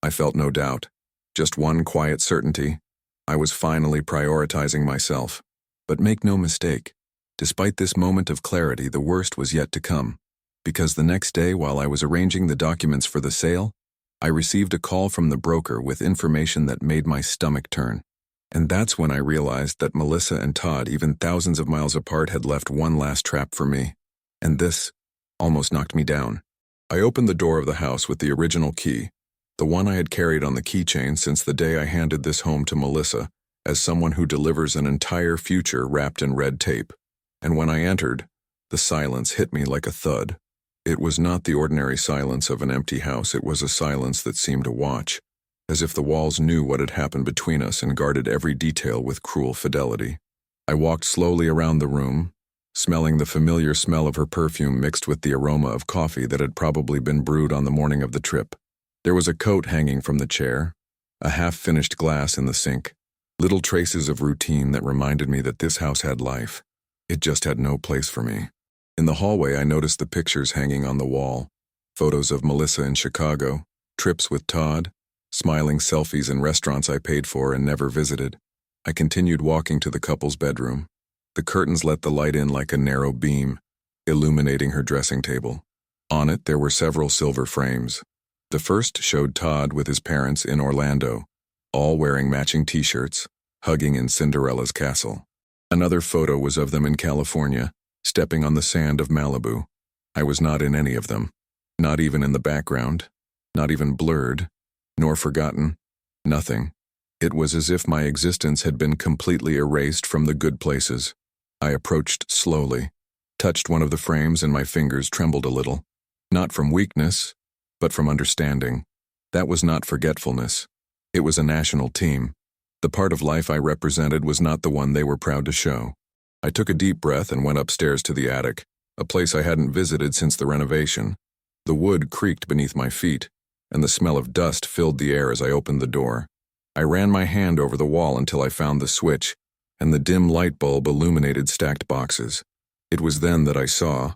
I felt no doubt. Just one quiet certainty. I was finally prioritizing myself. But make no mistake, despite this moment of clarity, the worst was yet to come. Because the next day, while I was arranging the documents for the sale, I received a call from the broker with information that made my stomach turn. And that's when I realized that Melissa and Todd, even thousands of miles apart, had left one last trap for me. And this almost knocked me down. I opened the door of the house with the original key, the one I had carried on the keychain since the day I handed this home to Melissa, as someone who delivers an entire future wrapped in red tape. And when I entered, the silence hit me like a thud. It was not the ordinary silence of an empty house. It was a silence that seemed to watch, as if the walls knew what had happened between us and guarded every detail with cruel fidelity. I walked slowly around the room, smelling the familiar smell of her perfume mixed with the aroma of coffee that had probably been brewed on the morning of the trip. There was a coat hanging from the chair, a half-finished glass in the sink, little traces of routine that reminded me that this house had life. It just had no place for me. In the hallway, I noticed the pictures hanging on the wall, photos of Melissa in Chicago, trips with Todd, smiling selfies in restaurants I paid for and never visited. I continued walking to the couple's bedroom. The curtains let the light in like a narrow beam, illuminating her dressing table. On it, there were several silver frames. The first showed Todd with his parents in Orlando, all wearing matching t-shirts, hugging in Cinderella's castle. Another photo was of them in California, stepping on the sand of Malibu. I was not in any of them, not even in the background, not even blurred, nor forgotten, nothing. It was as if my existence had been completely erased from the good places. I approached slowly, touched one of the frames, and my fingers trembled a little, not from weakness, but from understanding. That was not forgetfulness. It was a national team. The part of life I represented was not the one they were proud to show. I took a deep breath and went upstairs to the attic, a place I hadn't visited since the renovation. The wood creaked beneath my feet, and the smell of dust filled the air as I opened the door. I ran my hand over the wall until I found the switch, and the dim light bulb illuminated stacked boxes. It was then that I saw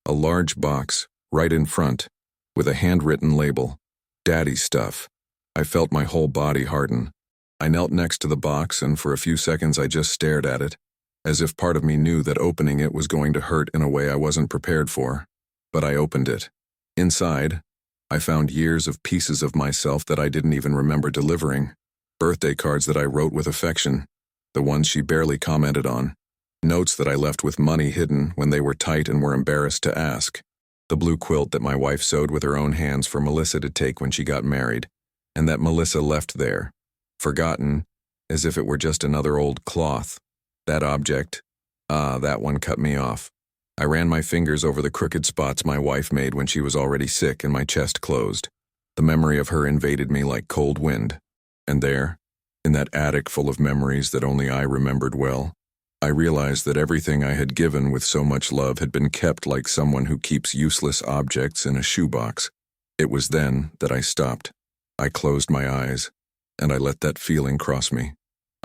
a large box right in front, with a handwritten label, "Daddy Stuff." I felt my whole body harden. I knelt next to the box, and for a few seconds I just stared at it, as if part of me knew that opening it was going to hurt in a way I wasn't prepared for. But I opened it. Inside, I found years of pieces of myself that I didn't even remember delivering. Birthday cards that I wrote with affection, the ones she barely commented on. Notes that I left with money hidden when they were tight and were embarrassed to ask. The blue quilt that my wife sewed with her own hands for Melissa to take when she got married, and that Melissa left there, forgotten, as if it were just another old cloth. That object, that one cut me off. I ran my fingers over the crooked spots my wife made when she was already sick, and my chest closed. The memory of her invaded me like cold wind. And there, in that attic full of memories that only I remembered well, I realized that everything I had given with so much love had been kept like someone who keeps useless objects in a shoebox. It was then that I stopped. I closed my eyes, and I let that feeling cross me.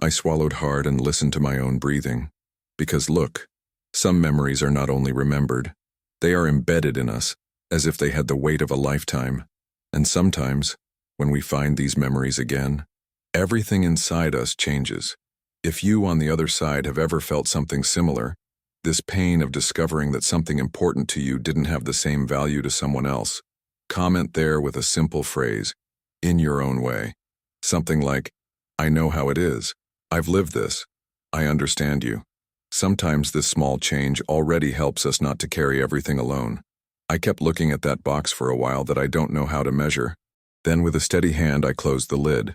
I swallowed hard and listened to my own breathing. Because look, some memories are not only remembered, they are embedded in us, as if they had the weight of a lifetime. And sometimes, when we find these memories again, everything inside us changes. If you, on the other side, have ever felt something similar, this pain of discovering that something important to you didn't have the same value to someone else, comment there with a simple phrase, in your own way. Something like, "I know how it is. I've lived this. I understand you." Sometimes this small change already helps us not to carry everything alone. I kept looking at that box for a while that I don't know how to measure. Then with a steady hand I closed the lid.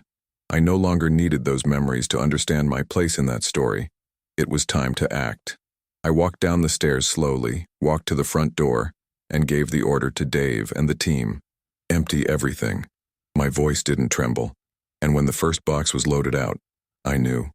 I no longer needed those memories to understand my place in that story. It was time to act. I walked down the stairs slowly, walked to the front door, and gave the order to Dave and the team. Empty everything. My voice didn't tremble. And when the first box was loaded out, I knew.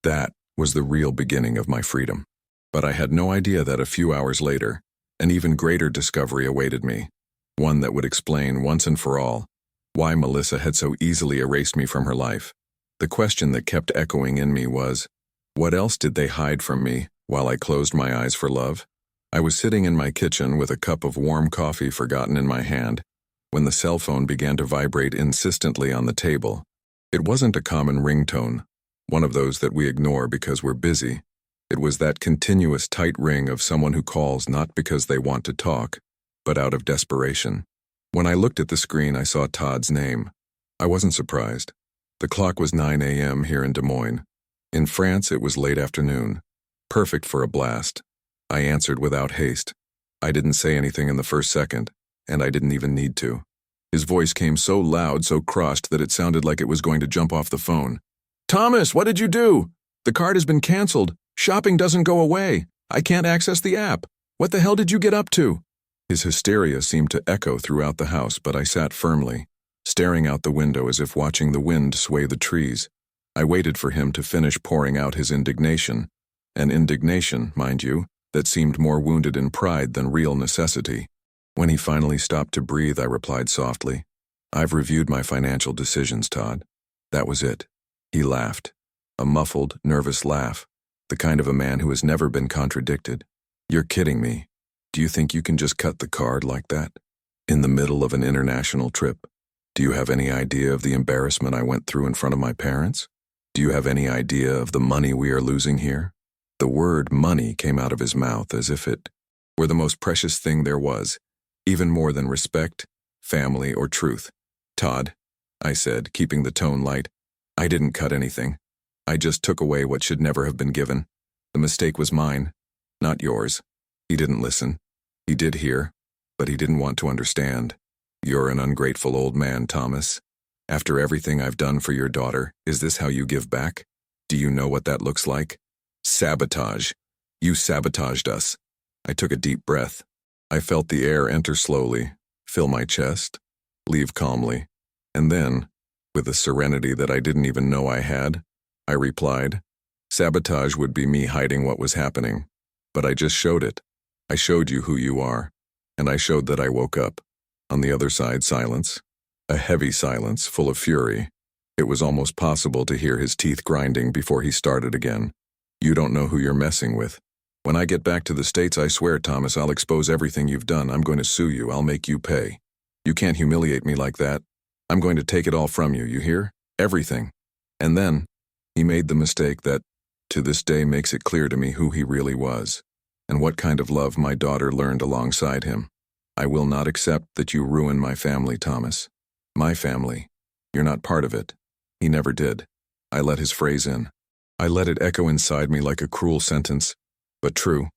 That was the real beginning of my freedom. But I had no idea that a few hours later, an even greater discovery awaited me. One that would explain once and for all Why Melissa had so easily erased me from her life. The question that kept echoing in me was, what else did they hide from me while I closed my eyes for love? I was sitting in my kitchen with a cup of warm coffee forgotten in my hand when the cell phone began to vibrate insistently on the table. It wasn't a common ringtone, one of those that we ignore because we're busy. It was that continuous tight ring of someone who calls not because they want to talk, but out of desperation. When I looked at the screen, I saw Todd's name. I wasn't surprised. The clock was 9 a.m. here in Des Moines. In France, it was late afternoon. Perfect for a blast. I answered without haste. I didn't say anything in the first second, and I didn't even need to. His voice came so loud, so crushed, that it sounded like it was going to jump off the phone. "Thomas, what did you do? The card has been canceled. Shopping doesn't go away. I can't access the app. What the hell did you get up to?" His hysteria seemed to echo throughout the house, but I sat firmly, staring out the window as if watching the wind sway the trees. I waited for him to finish pouring out his indignation. An indignation, mind you, that seemed more wounded in pride than real necessity. When he finally stopped to breathe, I replied softly, "I've reviewed my financial decisions, Todd." That was it. He laughed. A muffled, nervous laugh, the kind of a man who has never been contradicted. "You're kidding me. Do you think you can just cut the card like that? In the middle of an international trip? Do you have any idea of the embarrassment I went through in front of my parents? Do you have any idea of the money we are losing here?" The word money came out of his mouth as if it were the most precious thing there was, even more than respect, family, or truth. "Todd," I said, keeping the tone light, "I didn't cut anything. I just took away what should never have been given. The mistake was mine, not yours." He didn't listen. He did hear, but he didn't want to understand. "You're an ungrateful old man, Thomas. After everything I've done for your daughter, is this how you give back? Do you know what that looks like? Sabotage. You sabotaged us." I took a deep breath. I felt the air enter slowly, fill my chest, leave calmly. And then, with a serenity that I didn't even know I had, I replied, "Sabotage would be me hiding what was happening. But I just showed it. I showed you who you are. And I showed that I woke up. On the other side, silence. A heavy silence, full of fury. It was almost possible to hear his teeth grinding before he started again. "You don't know who you're messing with. When I get back to the States, I swear, Thomas, I'll expose everything you've done. I'm going to sue you. I'll make you pay. You can't humiliate me like that. I'm going to take it all from you, you hear? Everything." And then, he made the mistake that, to this day, makes it clear to me who he really was, and what kind of love my daughter learned alongside him. "I will not accept that you ruin my family, Thomas. My family. You're not part of it." He never did. I let his phrase in. I let it echo inside me like a cruel sentence, but true,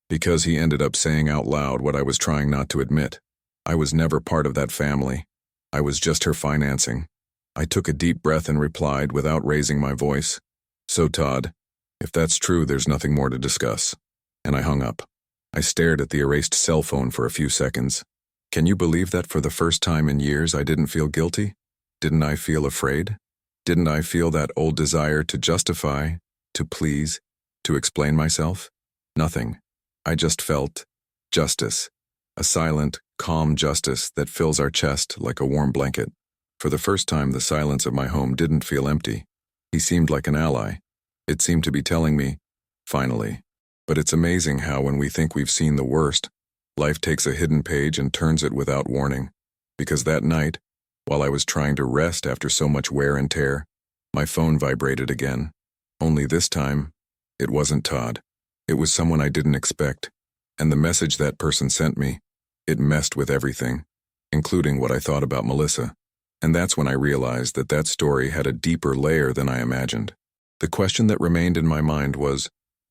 because he ended up saying out loud what I was trying not to admit. I was never part of that family. I was just her financing. I took a deep breath and replied without raising my voice, "So, Todd, if that's true, there's nothing more to discuss." And I hung up. I stared at the erased cell phone for a few seconds. Can you believe that for the first time in years I didn't feel guilty? Didn't I feel afraid? Didn't I feel that old desire to justify, to please, to explain myself? Nothing. I just felt justice. A silent, calm justice that fills our chest like a warm blanket. For the first time, the silence of my home didn't feel empty. He seemed like an ally. It seemed to be telling me, finally. But it's amazing how when we think we've seen the worst, life takes a hidden page and turns it without warning. Because that night, while I was trying to rest after so much wear and tear, my phone vibrated again. Only this time, it wasn't Todd. It was someone I didn't expect. And the message that person sent me, it messed with everything, including what I thought about Melissa. And that's when I realized that that story had a deeper layer than I imagined. The question that remained in my mind was,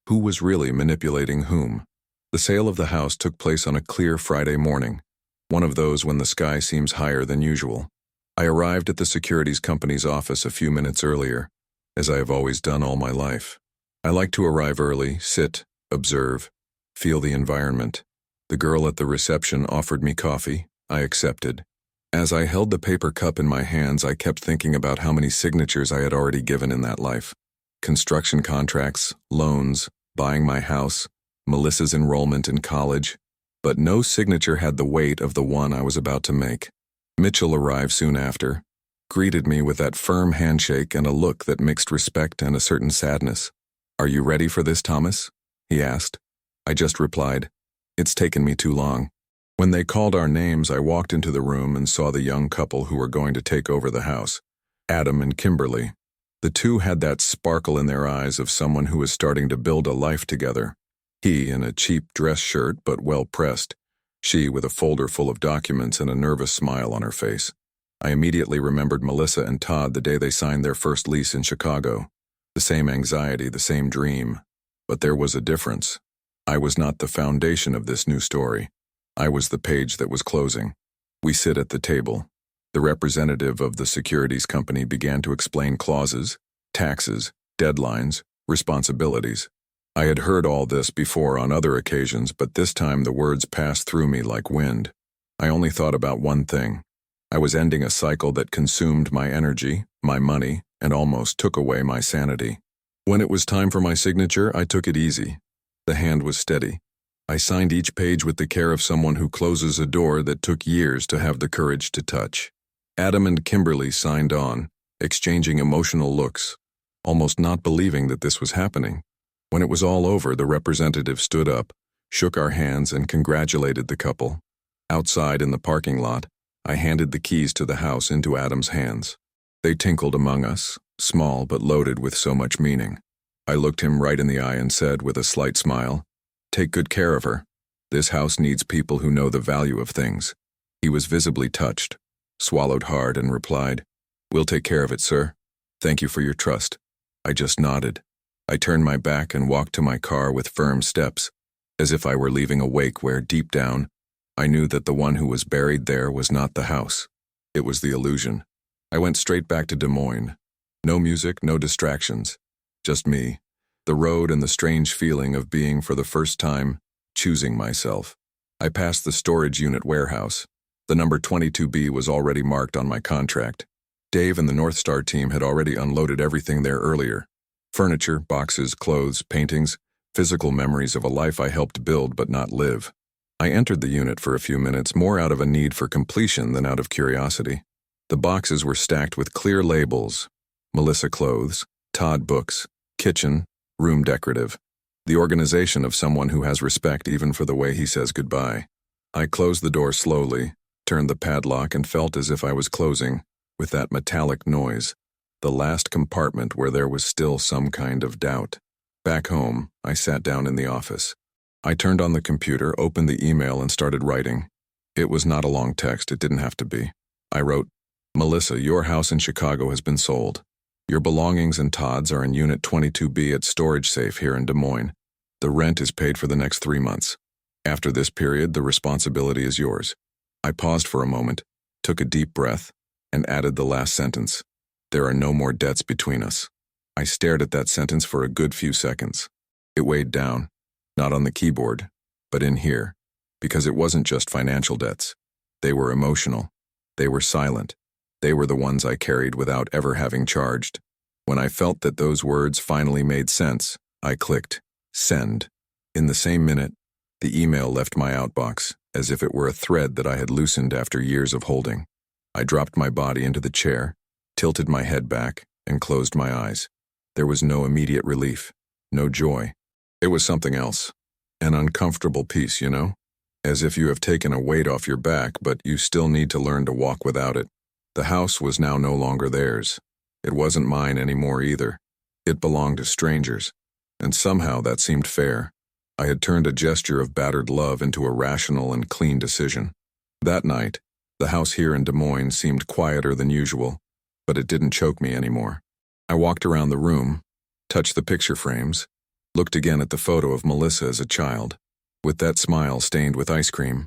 who was really manipulating whom? The sale of the house took place on a clear Friday morning, one of those when the sky seems higher than usual. I arrived at the securities company's office a few minutes earlier, as I have always done all my life. I like to arrive early, sit, observe, feel the environment. The girl at the reception offered me coffee. I accepted. As I held the paper cup in my hands, I kept thinking about how many signatures I had already given in that life. Construction contracts, loans, buying my house, Melissa's enrollment in college, but no signature had the weight of the one I was about to make. Mitchell arrived soon after, greeted me with that firm handshake and a look that mixed respect and a certain sadness. "Are you ready for this, Thomas?" he asked. I just replied, "It's taken me too long." When they called our names, I walked into the room and saw the young couple who were going to take over the house, Adam and Kimberly. The two had that sparkle in their eyes of someone who is starting to build a life together. He in a cheap dress shirt but well pressed, she with a folder full of documents and a nervous smile on her face. I immediately remembered Melissa and Todd the day they signed their first lease in Chicago. The same anxiety, the same dream. But there was a difference. I was not the foundation of this new story. I was the page that was closing. We sit at the table. The representative of the securities company began to explain clauses, taxes, deadlines, responsibilities. I had heard all this before on other occasions, but this time the words passed through me like wind. I only thought about one thing. I was ending a cycle that consumed my energy, my money, and almost took away my sanity. When it was time for my signature, I took it easy. The hand was steady. I signed each page with the care of someone who closes a door that took years to have the courage to touch. Adam and Kimberly signed on, exchanging emotional looks, almost not believing that this was happening. When it was all over, the representative stood up, shook our hands, and congratulated the couple. Outside in the parking lot, I handed the keys to the house into Adam's hands. They tinkled among us, small but loaded with so much meaning. I looked him right in the eye and said with a slight smile, "Take good care of her. This house needs people who know the value of things." He was visibly touched, swallowed hard, and replied, "We'll take care of it, sir. Thank you for your trust." I just nodded. I turned my back and walked to my car with firm steps, as if I were leaving a wake where, deep down, I knew that the one who was buried there was not the house. It was the illusion. I went straight back to Des Moines. No music, no distractions. Just me, the road, and the strange feeling of being, for the first time, choosing myself. I passed the storage unit warehouse. The number 22B was already marked on my contract. Dave and the North Star team had already unloaded everything there earlier. Furniture, boxes, clothes, paintings, physical memories of a life I helped build but not live. I entered the unit for a few minutes, more out of a need for completion than out of curiosity. The boxes were stacked with clear labels: Melissa clothes, Todd books, kitchen, room decorative. The organization of someone who has respect even for the way he says goodbye. I closed the door slowly, turned the padlock, and felt as if I was closing, with that metallic noise, the last compartment where there was still some kind of doubt. Back home, I sat down in the office. I turned on the computer, opened the email, and started writing. It was not a long text, it didn't have to be. I wrote, "Melissa, your house in Chicago has been sold. Your belongings and Todd's are in Unit 22B at Storage Safe here in Des Moines. The rent is paid for the next 3 months. After this period, the responsibility is yours." I paused for a moment, took a deep breath, and added the last sentence. "There are no more debts between us." I stared at that sentence for a good few seconds. It weighed down, not on the keyboard, but in here, because it wasn't just financial debts. They were emotional. They were silent. They were the ones I carried without ever having charged. When I felt that those words finally made sense, I clicked send. In the same minute, the email left my outbox, as if it were a thread that I had loosened after years of holding. I dropped my body into the chair, tilted my head back, and closed my eyes. There was no immediate relief, no joy. It was something else. An uncomfortable peace, you know? As if you have taken a weight off your back, but you still need to learn to walk without it. The house was now no longer theirs. It wasn't mine anymore either. It belonged to strangers. And somehow that seemed fair. I had turned a gesture of battered love into a rational and clean decision. That night, the house here in Des Moines seemed quieter than usual, but it didn't choke me anymore. I walked around the room, touched the picture frames, looked again at the photo of Melissa as a child, with that smile stained with ice cream.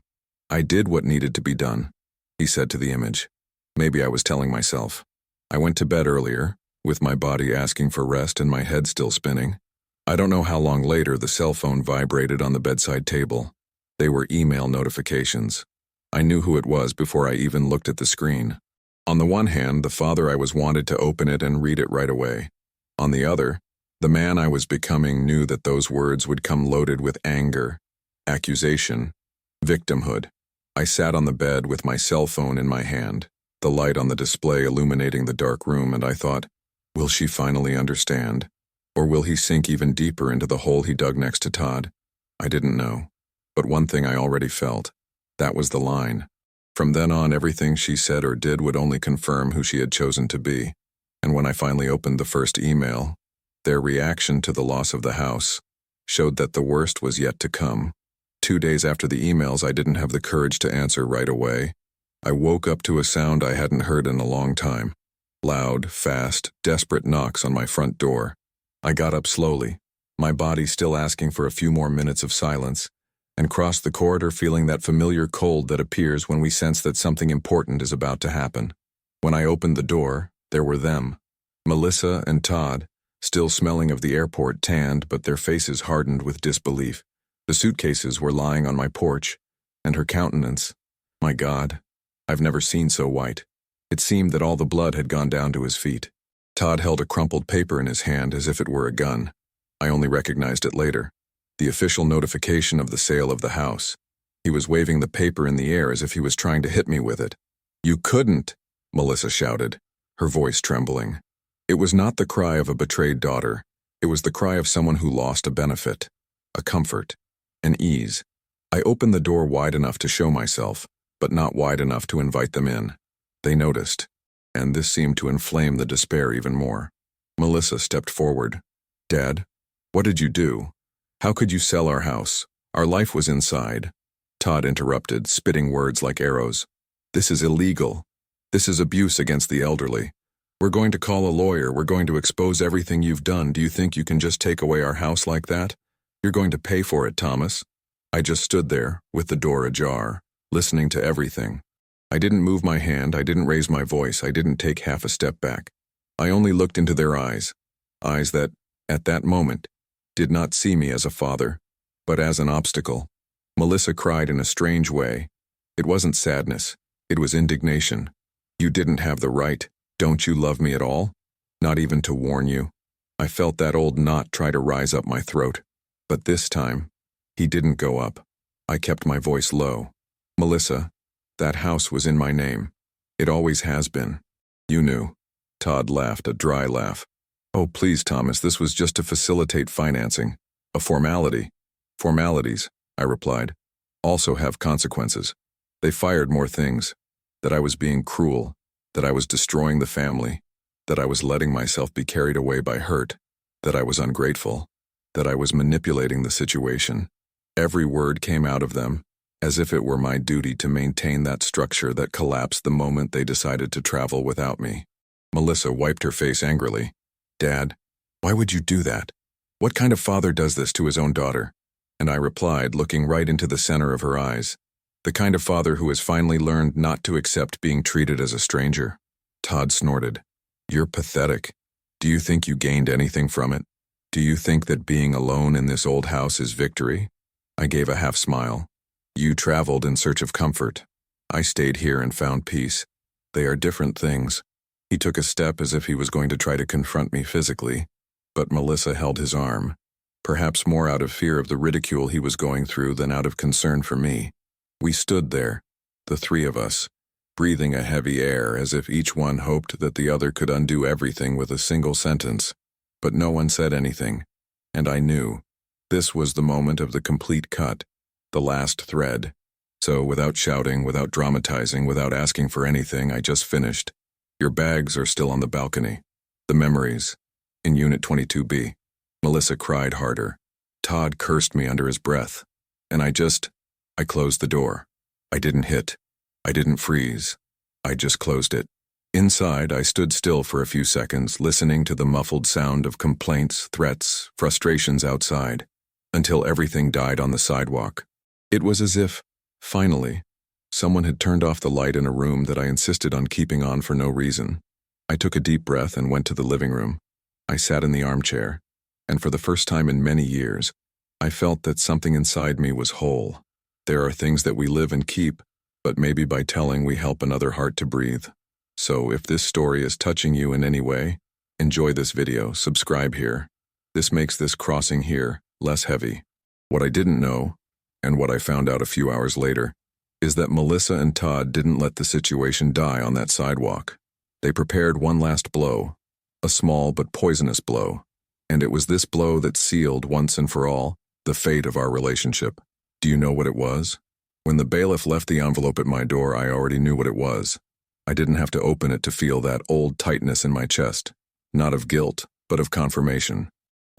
I did what needed to be done, he said to the image. Maybe I was telling myself. I went to bed earlier, with my body asking for rest and my head still spinning. I don't know how long later the cell phone vibrated on the bedside table. They were email notifications. I knew who it was before I even looked at the screen. On the one hand, the father I was wanted to open it and read it right away. On the other, the man I was becoming knew that those words would come loaded with anger, accusation, victimhood. I sat on the bed with my cell phone in my hand, the light on the display illuminating the dark room, and I thought, will she finally understand? Or will he sink even deeper into the hole he dug next to Todd? I didn't know. But one thing I already felt. That was the line. From then on, everything she said or did would only confirm who she had chosen to be. And when I finally opened the first email, their reaction to the loss of the house showed that the worst was yet to come. 2 days after the emails, I didn't have the courage to answer right away. I woke up to a sound I hadn't heard in a long time. Loud, fast, desperate knocks on my front door. I got up slowly, my body still asking for a few more minutes of silence, and crossed the corridor feeling that familiar cold that appears when we sense that something important is about to happen. When I opened the door, there were them, Melissa and Todd, still smelling of the airport, tanned, but their faces hardened with disbelief. The suitcases were lying on my porch, and her countenance, my God, I've never seen so white. It seemed that all the blood had gone down to his feet. Todd held a crumpled paper in his hand as if it were a gun. I only recognized it later. The official notification of the sale of the house. He was waving the paper in the air as if he was trying to hit me with it. "You couldn't," Melissa shouted, her voice trembling. It was not the cry of a betrayed daughter. It was the cry of someone who lost a benefit, a comfort, an ease. I opened the door wide enough to show myself, but not wide enough to invite them in. They noticed, and this seemed to inflame the despair even more. Melissa stepped forward. "Dad, what did you do? How could you sell our house? Our life was inside." Todd interrupted, spitting words like arrows. "This is illegal. This is abuse against the elderly. We're going to call a lawyer. We're going to expose everything you've done. Do you think you can just take away our house like that? You're going to pay for it, Thomas." I just stood there, with the door ajar, listening to everything. I didn't move my hand, I didn't raise my voice, I didn't take half a step back. I only looked into their eyes that, at that moment, did not see me as a father, but as an obstacle. Melissa cried in a strange way. It wasn't sadness, it was indignation. "You didn't have the right. Don't you love me at all? Not even to warn you?" I felt that old knot try to rise up my throat. But this time, he didn't go up. I kept my voice low. "Melissa, that house was in my name. It always has been. You knew." Todd laughed, a dry laugh. "Oh, please, Thomas, this was just to facilitate financing. A formality." "Formalities," I replied, "also have consequences. They fired more things. That I was being cruel, that I was destroying the family, that I was letting myself be carried away by hurt, that I was ungrateful, that I was manipulating the situation. Every word came out of them, as if it were my duty to maintain that structure that collapsed the moment they decided to travel without me." Melissa wiped her face angrily. "Dad, why would you do that? What kind of father does this to his own daughter?" And I replied, looking right into the center of her eyes. "The kind of father who has finally learned not to accept being treated as a stranger." Todd snorted. "You're pathetic. Do you think you gained anything from it? Do you think that being alone in this old house is victory?" I gave a half smile. "You traveled in search of comfort. I stayed here and found peace. They are different things." He took a step as if he was going to try to confront me physically, but Melissa held his arm, perhaps more out of fear of the ridicule he was going through than out of concern for me. We stood there, the three of us, breathing a heavy air as if each one hoped that the other could undo everything with a single sentence. But no one said anything, and I knew. This was the moment of the complete cut. The last thread. So without shouting, without dramatizing, without asking for anything, I just finished. "Your bags are still on the balcony. The memories. In Unit 22B. Melissa cried harder. Todd cursed me under his breath. And I closed the door. I didn't hit. I didn't freeze. I just closed it. Inside, I stood still for a few seconds, listening to the muffled sound of complaints, threats, frustrations outside, until everything died on the sidewalk. It was as if, finally, someone had turned off the light in a room that I insisted on keeping on for no reason. I took a deep breath and went to the living room. I sat in the armchair, and for the first time in many years, I felt that something inside me was whole. There are things that we live and keep, but maybe by telling we help another heart to breathe. So if this story is touching you in any way, enjoy this video, subscribe here. This makes this crossing here less heavy. What I didn't know, and what I found out a few hours later, is that Melissa and Todd didn't let the situation die on that sidewalk. They prepared one last blow, a small but poisonous blow, and it was this blow that sealed, once and for all, the fate of our relationship. Do you know what it was? When the bailiff left the envelope at my door, I already knew what it was. I didn't have to open it to feel that old tightness in my chest, not of guilt, but of confirmation.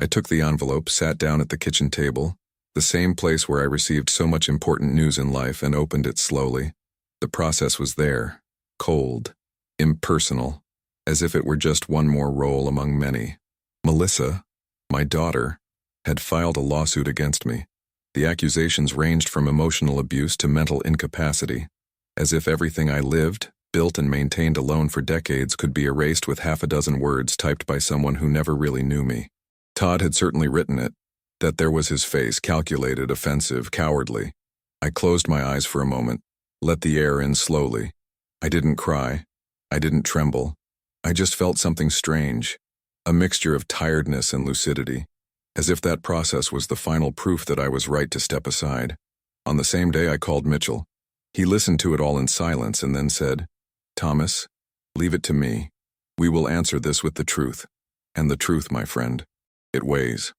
I took the envelope, sat down at the kitchen table, the same place where I received so much important news in life, and opened it slowly. The process was there, cold, impersonal, as if it were just one more role among many. Melissa, my daughter, had filed a lawsuit against me. The accusations ranged from emotional abuse to mental incapacity, as if everything I lived, built and maintained alone for decades could be erased with half a dozen words typed by someone who never really knew me. Todd had certainly written it, that there was his face, calculated, offensive, cowardly. I closed my eyes for a moment, let the air in slowly. I didn't cry. I didn't tremble. I just felt something strange, a mixture of tiredness and lucidity, as if that process was the final proof that I was right to step aside. On the same day, I called Mitchell. He listened to it all in silence and then said, "Thomas, leave it to me. We will answer this with the truth. And the truth, my friend, it weighs."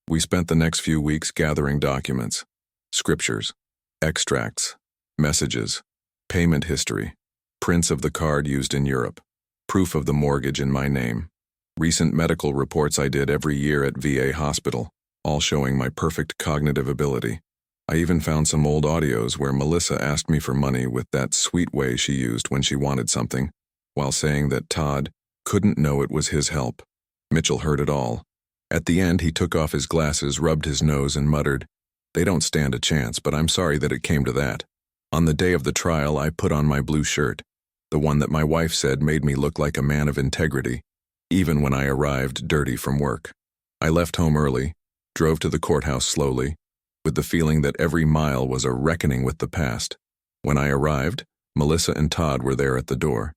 We spent the next few weeks gathering documents, scriptures, extracts, messages, payment history, prints of the card used in Europe, proof of the mortgage in my name, recent medical reports I did every year at VA hospital, all showing my perfect cognitive ability. I even found some old audios where Melissa asked me for money with that sweet way she used when she wanted something, while saying that Todd couldn't know it was his help. Mitchell heard it all. At the end, he took off his glasses, rubbed his nose, and muttered, "They don't stand a chance, but I'm sorry that it came to that." On the day of the trial, I put on my blue shirt, the one that my wife said made me look like a man of integrity, even when I arrived dirty from work. I left home early, drove to the courthouse slowly, with the feeling that every mile was a reckoning with the past. When I arrived, Melissa and Todd were there at the door.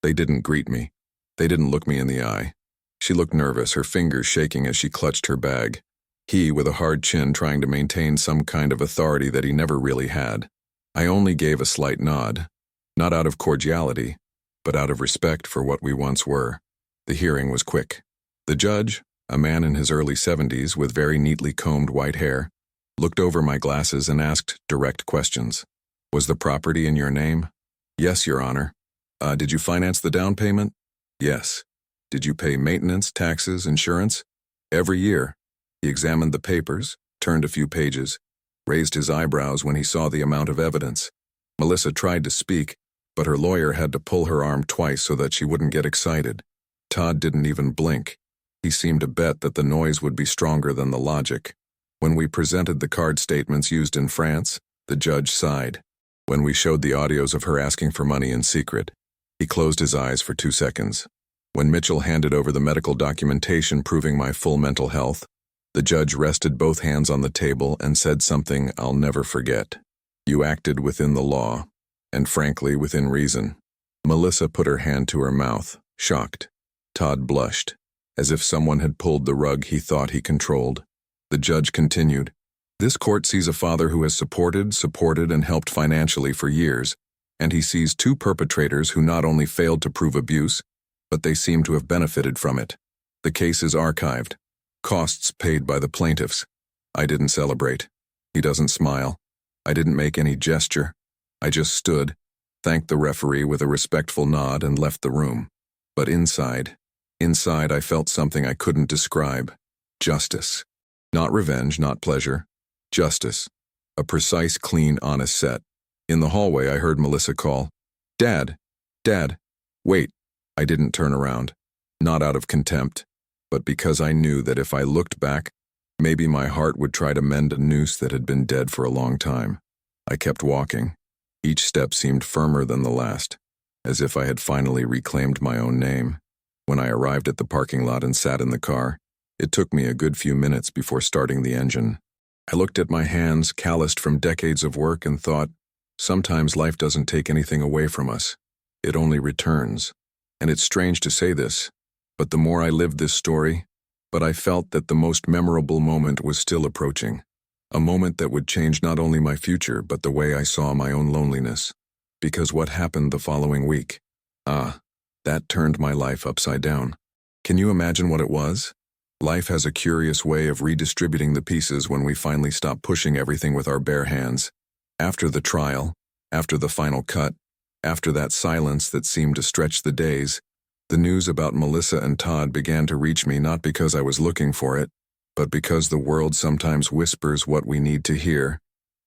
They didn't greet me. They didn't look me in the eye. She looked nervous, her fingers shaking as she clutched her bag. He, with a hard chin, trying to maintain some kind of authority that he never really had. I only gave a slight nod, not out of cordiality, but out of respect for what we once were. The hearing was quick. The judge, a man in his early 70s with very neatly combed white hair, looked over my glasses and asked direct questions. "Was the property in your name?" "Yes, Your Honor." Did you finance the down payment?" "Yes." "Did you pay maintenance, taxes, insurance?" "Every year." He examined the papers, turned a few pages, raised his eyebrows when he saw the amount of evidence. Melissa tried to speak, but her lawyer had to pull her arm twice so that she wouldn't get excited. Todd didn't even blink. He seemed to bet that the noise would be stronger than the logic. When we presented the card statements used in France, the judge sighed. When we showed the audios of her asking for money in secret, he closed his eyes for 2 seconds. When Mitchell handed over the medical documentation proving my full mental health, the judge rested both hands on the table and said something I'll never forget. "You acted within the law, and frankly within reason." Melissa put her hand to her mouth, shocked. Todd blushed, as if someone had pulled the rug he thought he controlled. The judge continued, "This court sees a father who has supported, and helped financially for years, and he sees 2 perpetrators who not only failed to prove abuse, but they seem to have benefited from it. The case is archived. Costs paid by the plaintiffs." I didn't celebrate. He doesn't smile. I didn't make any gesture. I just stood, thanked the referee with a respectful nod, and left the room. But inside I felt something I couldn't describe. Justice. Not revenge, not pleasure. Justice. A precise, clean, honest set. In the hallway, I heard Melissa call, "Dad! Dad! Wait!" I didn't turn around. Not out of contempt, but because I knew that if I looked back, maybe my heart would try to mend a noose that had been dead for a long time. I kept walking. Each step seemed firmer than the last, as if I had finally reclaimed my own name. When I arrived at the parking lot and sat in the car, it took me a good few minutes before starting the engine. I looked at my hands, calloused from decades of work, and thought, sometimes life doesn't take anything away from us. It only returns. And it's strange to say this, but the more I lived this story, but I felt that the most memorable moment was still approaching. A moment that would change not only my future, but the way I saw my own loneliness. Because what happened the following week? That turned my life upside down. Can you imagine what it was? Life has a curious way of redistributing the pieces when we finally stop pushing everything with our bare hands. After the trial, after the final cut, after that silence that seemed to stretch the days, the news about Melissa and Todd began to reach me not because I was looking for it, but because the world sometimes whispers what we need to hear,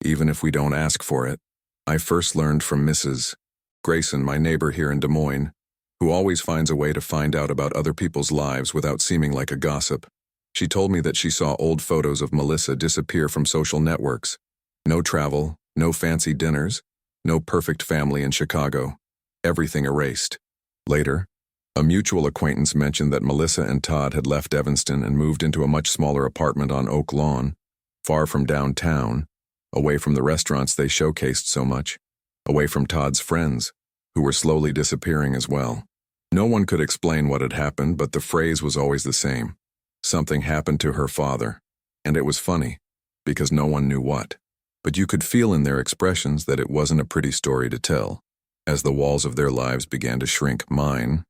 even if we don't ask for it. I first learned from Mrs. Grayson, my neighbor here in Des Moines, who always finds a way to find out about other people's lives without seeming like a gossip. She told me that she saw old photos of Melissa disappear from social networks. No travel, no fancy dinners, no perfect family in Chicago. Everything erased. Later, a mutual acquaintance mentioned that Melissa and Todd had left Evanston and moved into a much smaller apartment on Oak Lawn, far from downtown, away from the restaurants they showcased so much, away from Todd's friends, who were slowly disappearing as well. No one could explain what had happened, but the phrase was always the same. Something happened to her father, and it was funny, because no one knew what. But you could feel in their expressions that it wasn't a pretty story to tell. As the walls of their lives began to shrink, mine,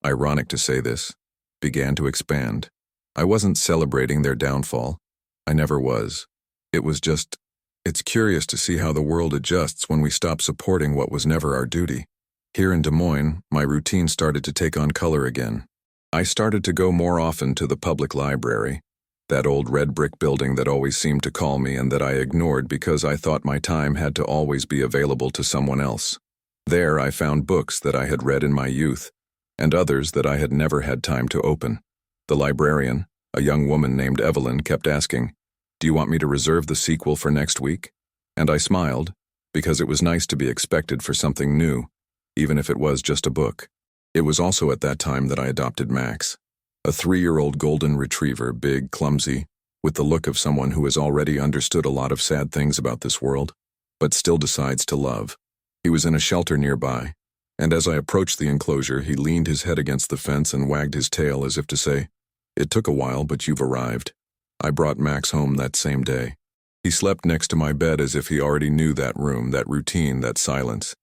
ironic to say this, began to expand. I wasn't celebrating their downfall. I never was. It was just, it's curious to see how the world adjusts when we stop supporting what was never our duty. Here in Des Moines, my routine started to take on color again. I started to go more often to the public library, that old red brick building that always seemed to call me and that I ignored because I thought my time had to always be available to someone else. There I found books that I had read in my youth, and others that I had never had time to open. The librarian, a young woman named Evelyn, kept asking, "Do you want me to reserve the sequel for next week?" And I smiled, because it was nice to be expected for something new, even if it was just a book. It was also at that time that I adopted Max, a 3-year-old golden retriever, big, clumsy, with the look of someone who has already understood a lot of sad things about this world, but still decides to love. He was in a shelter nearby, and as I approached the enclosure, he leaned his head against the fence and wagged his tail as if to say, "It took a while, but you've arrived." I brought Max home that same day. He slept next to my bed as if he already knew that room, that routine, that silence.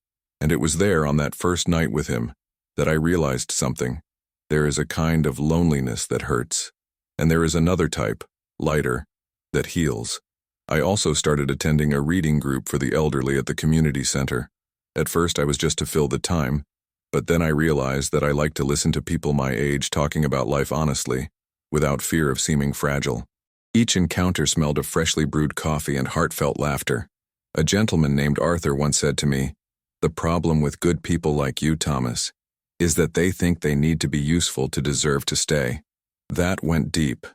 And it was there on that first night with him that I realized something. There is a kind of loneliness that hurts, and there is another type, lighter, that heals. I also started attending a reading group for the elderly at the community center. At first I was just to fill the time, but then I realized that I like to listen to people my age talking about life honestly, without fear of seeming fragile. Each encounter smelled of freshly brewed coffee and heartfelt laughter. A gentleman named Arthur once said to me, "The problem with good people like you, Thomas, is that they think they need to be useful to deserve to stay." That went deep.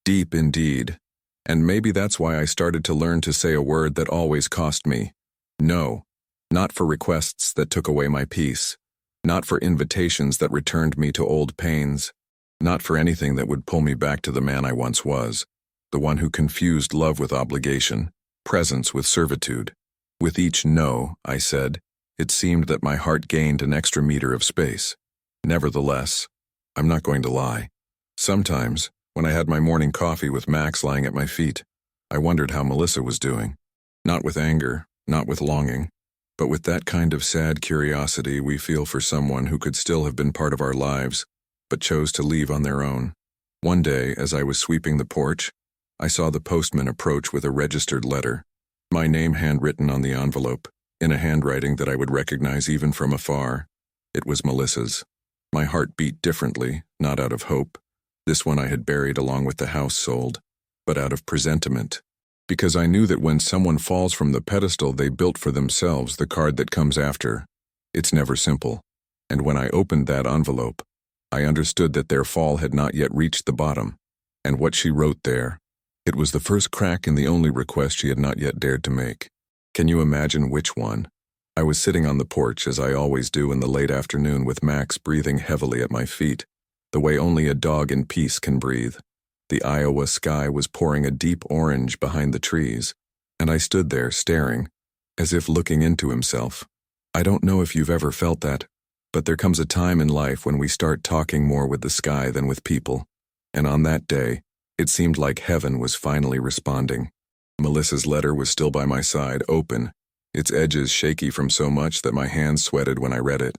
Deep indeed. And maybe that's why I started to learn to say a word that always cost me. No. Not for requests that took away my peace. Not for invitations that returned me to old pains. Not for anything that would pull me back to the man I once was. The one who confused love with obligation, presence with servitude. With each no, I said, it seemed that my heart gained an extra meter of space. Nevertheless, I'm not going to lie. Sometimes, when I had my morning coffee with Max lying at my feet, I wondered how Melissa was doing. Not with anger, not with longing, but with that kind of sad curiosity we feel for someone who could still have been part of our lives, but chose to leave on their own. One day, as I was sweeping the porch, I saw the postman approach with a registered letter, my name handwritten on the envelope, in a handwriting that I would recognize even from afar. It was Melissa's. My heart beat differently, not out of hope. This one I had buried along with the house sold, but out of presentiment. Because I knew that when someone falls from the pedestal they built for themselves, the card that comes after, it's never simple. And when I opened that envelope, I understood that their fall had not yet reached the bottom. And what she wrote there, it was the first crack in the only request she had not yet dared to make. Can you imagine which one? I was sitting on the porch, as I always do in the late afternoon, with Max breathing heavily at my feet, the way only a dog in peace can breathe. The Iowa sky was pouring a deep orange behind the trees, and I stood there staring, as if looking into himself. I don't know if you've ever felt that, but there comes a time in life when we start talking more with the sky than with people, and on that day, it seemed like heaven was finally responding. Melissa's letter was still by my side, open, its edges shaky from so much that my hands sweated when I read it.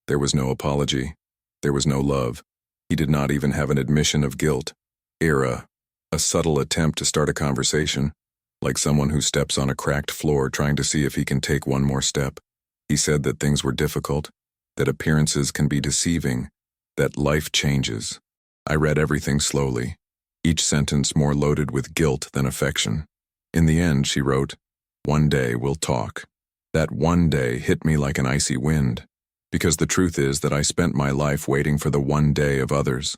There was no apology. There was no love. He did not even have an admission of guilt. A subtle attempt to start a conversation, like someone who steps on a cracked floor trying to see if he can take one more step. He said that things were difficult, that appearances can be deceiving, that life changes. I read everything slowly, each sentence more loaded with guilt than affection. In the end, she wrote, "One day we'll talk." That one day hit me like an icy wind, because the truth is that I spent my life waiting for the one day of others.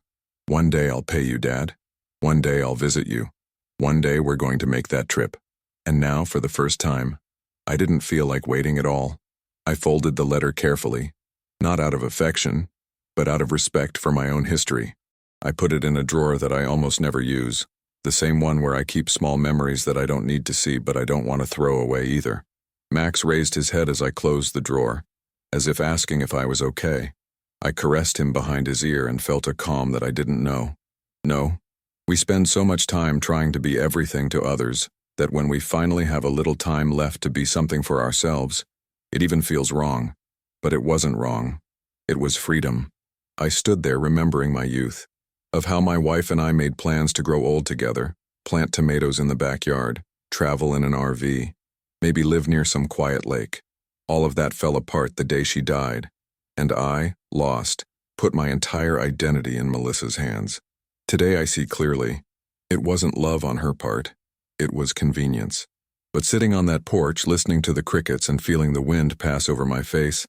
One day I'll pay you, Dad. One day I'll visit you. One day we're going to make that trip. And now, for the first time, I didn't feel like waiting at all. I folded the letter carefully, not out of affection, but out of respect for my own history. I put it in a drawer that I almost never use, the same one where I keep small memories that I don't need to see but I don't want to throw away either. Max raised his head as I closed the drawer, as if asking if I was okay. I caressed him behind his ear and felt a calm that I didn't know. No, we spend so much time trying to be everything to others that when we finally have a little time left to be something for ourselves, it even feels wrong. But it wasn't wrong. It was freedom. I stood there remembering my youth, of how my wife and I made plans to grow old together, plant tomatoes in the backyard, travel in an RV, maybe live near some quiet lake. All of that fell apart the day she died, and I, lost, put my entire identity in Melissa's hands. Today I see clearly. It wasn't love on her part. It was convenience. But sitting on that porch, listening to the crickets and feeling the wind pass over my face,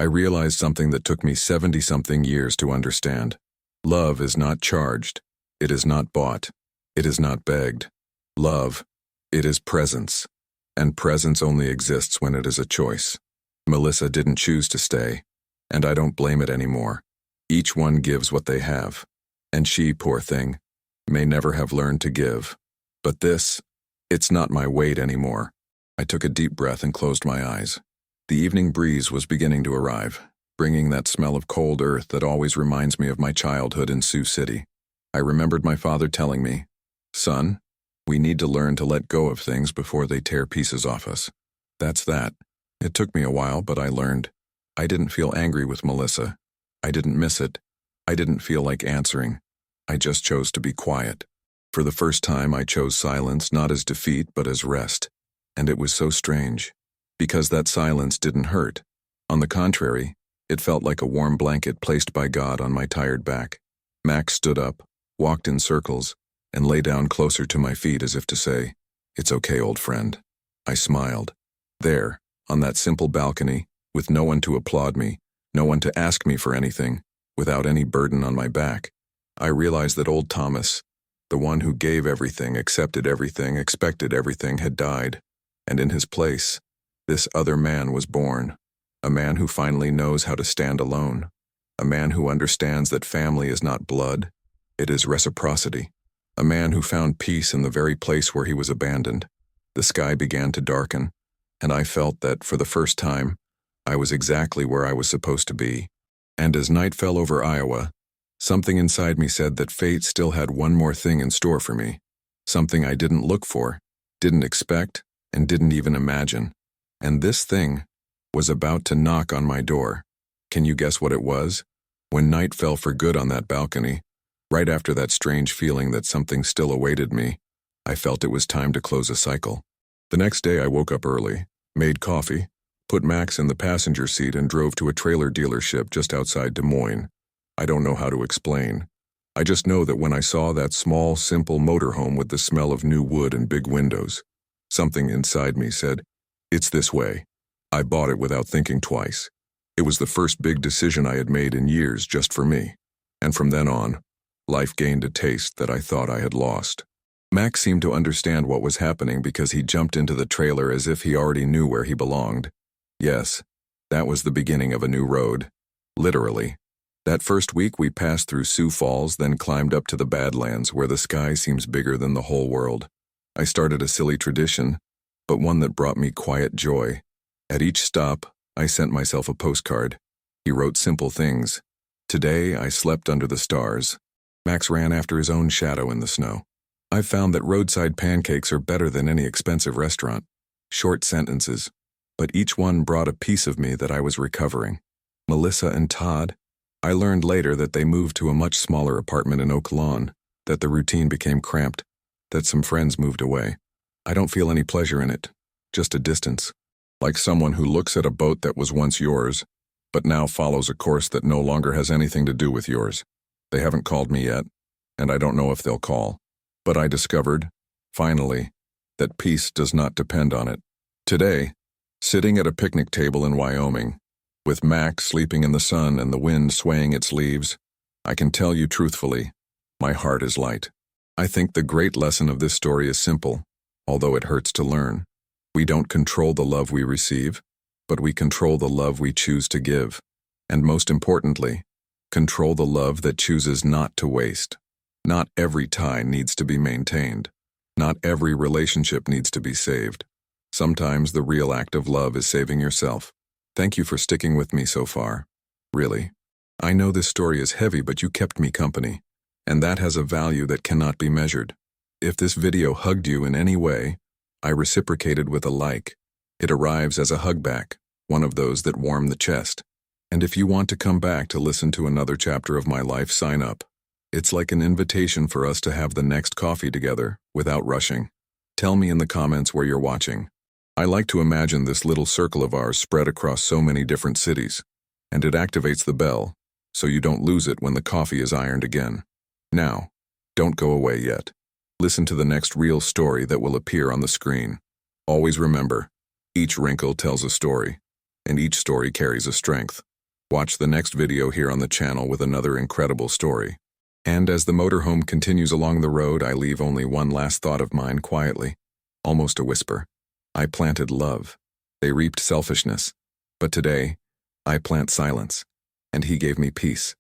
I realized something that took me 70-something years to understand. Love is not charged. It is not bought. It is not begged. Love, it is presence. And presence only exists when it is a choice. Melissa didn't choose to stay, and I don't blame it anymore. Each one gives what they have. And she, poor thing, may never have learned to give. But this, it's not my weight anymore. I took a deep breath and closed my eyes. The evening breeze was beginning to arrive, bringing that smell of cold earth that always reminds me of my childhood in Sioux City. I remembered my father telling me, "Son, we need to learn to let go of things before they tear pieces off us." That's that. It took me a while, but I learned. I didn't feel angry with Melissa. I didn't miss it. I didn't feel like answering. I just chose to be quiet. For the first time, I chose silence not as defeat but as rest. And it was so strange, because that silence didn't hurt. On the contrary, it felt like a warm blanket placed by God on my tired back. Max stood up, walked in circles, and lay down closer to my feet as if to say, "It's okay, old friend." I smiled. There, on that simple balcony, with no one to applaud me, no one to ask me for anything, without any burden on my back, I realized that old Thomas, the one who gave everything, accepted everything, expected everything, had died, and in his place, this other man was born, a man who finally knows how to stand alone, a man who understands that family is not blood, it is reciprocity, a man who found peace in the very place where he was abandoned. The sky began to darken, and I felt that, for the first time, I was exactly where I was supposed to be. And as night fell over Iowa, something inside me said that fate still had one more thing in store for me, something I didn't look for, didn't expect, and didn't even imagine. And this thing was about to knock on my door. Can you guess what it was? When night fell for good on that balcony, right after that strange feeling that something still awaited me, I felt it was time to close a cycle. The next day I woke up early, made coffee, put Max in the passenger seat and drove to a trailer dealership just outside Des Moines. I don't know how to explain. I just know that when I saw that small, simple motorhome with the smell of new wood and big windows, something inside me said, "It's this way." I bought it without thinking twice. It was the first big decision I had made in years just for me. And from then on, life gained a taste that I thought I had lost. Max seemed to understand what was happening because he jumped into the trailer as if he already knew where he belonged. Yes, that was the beginning of a new road. Literally. That first week we passed through Sioux Falls, then climbed up to the Badlands where the sky seems bigger than the whole world. I started a silly tradition, but one that brought me quiet joy. At each stop, I sent myself a postcard. He wrote simple things. Today I slept under the stars. Max ran after his own shadow in the snow. I've found that roadside pancakes are better than any expensive restaurant. Short sentences, but each one brought a piece of me that I was recovering. Melissa and Todd. I learned later that they moved to a much smaller apartment in Oak Lawn, that the routine became cramped, that some friends moved away. I don't feel any pleasure in it, just a distance. Like someone who looks at a boat that was once yours, but now follows a course that no longer has anything to do with yours. They haven't called me yet, and I don't know if they'll call. But I discovered, finally, that peace does not depend on it. Today, sitting at a picnic table in Wyoming, with Mac sleeping in the sun and the wind swaying its leaves, I can tell you truthfully, my heart is light. I think the great lesson of this story is simple, although it hurts to learn. We don't control the love we receive, but we control the love we choose to give. And most importantly, control the love that chooses not to waste. Not every tie needs to be maintained. Not every relationship needs to be saved. Sometimes the real act of love is saving yourself. Thank you for sticking with me so far. Really. I know this story is heavy, but you kept me company, and that has a value that cannot be measured. If this video hugged you in any way, I reciprocated with a like. It arrives as a hug back, one of those that warm the chest. And if you want to come back to listen to another chapter of my life, sign up. It's like an invitation for us to have the next coffee together, without rushing. Tell me in the comments where you're watching. I like to imagine this little circle of ours spread across so many different cities, and it activates the bell, so you don't lose it when the coffee is ironed again. Now, don't go away yet. Listen to the next real story that will appear on the screen. Always remember, each wrinkle tells a story, and each story carries a strength. Watch the next video here on the channel with another incredible story. And as the motorhome continues along the road, I leave only one last thought of mine quietly, almost a whisper. I planted love. They reaped selfishness. But today, I plant silence, and he gave me peace.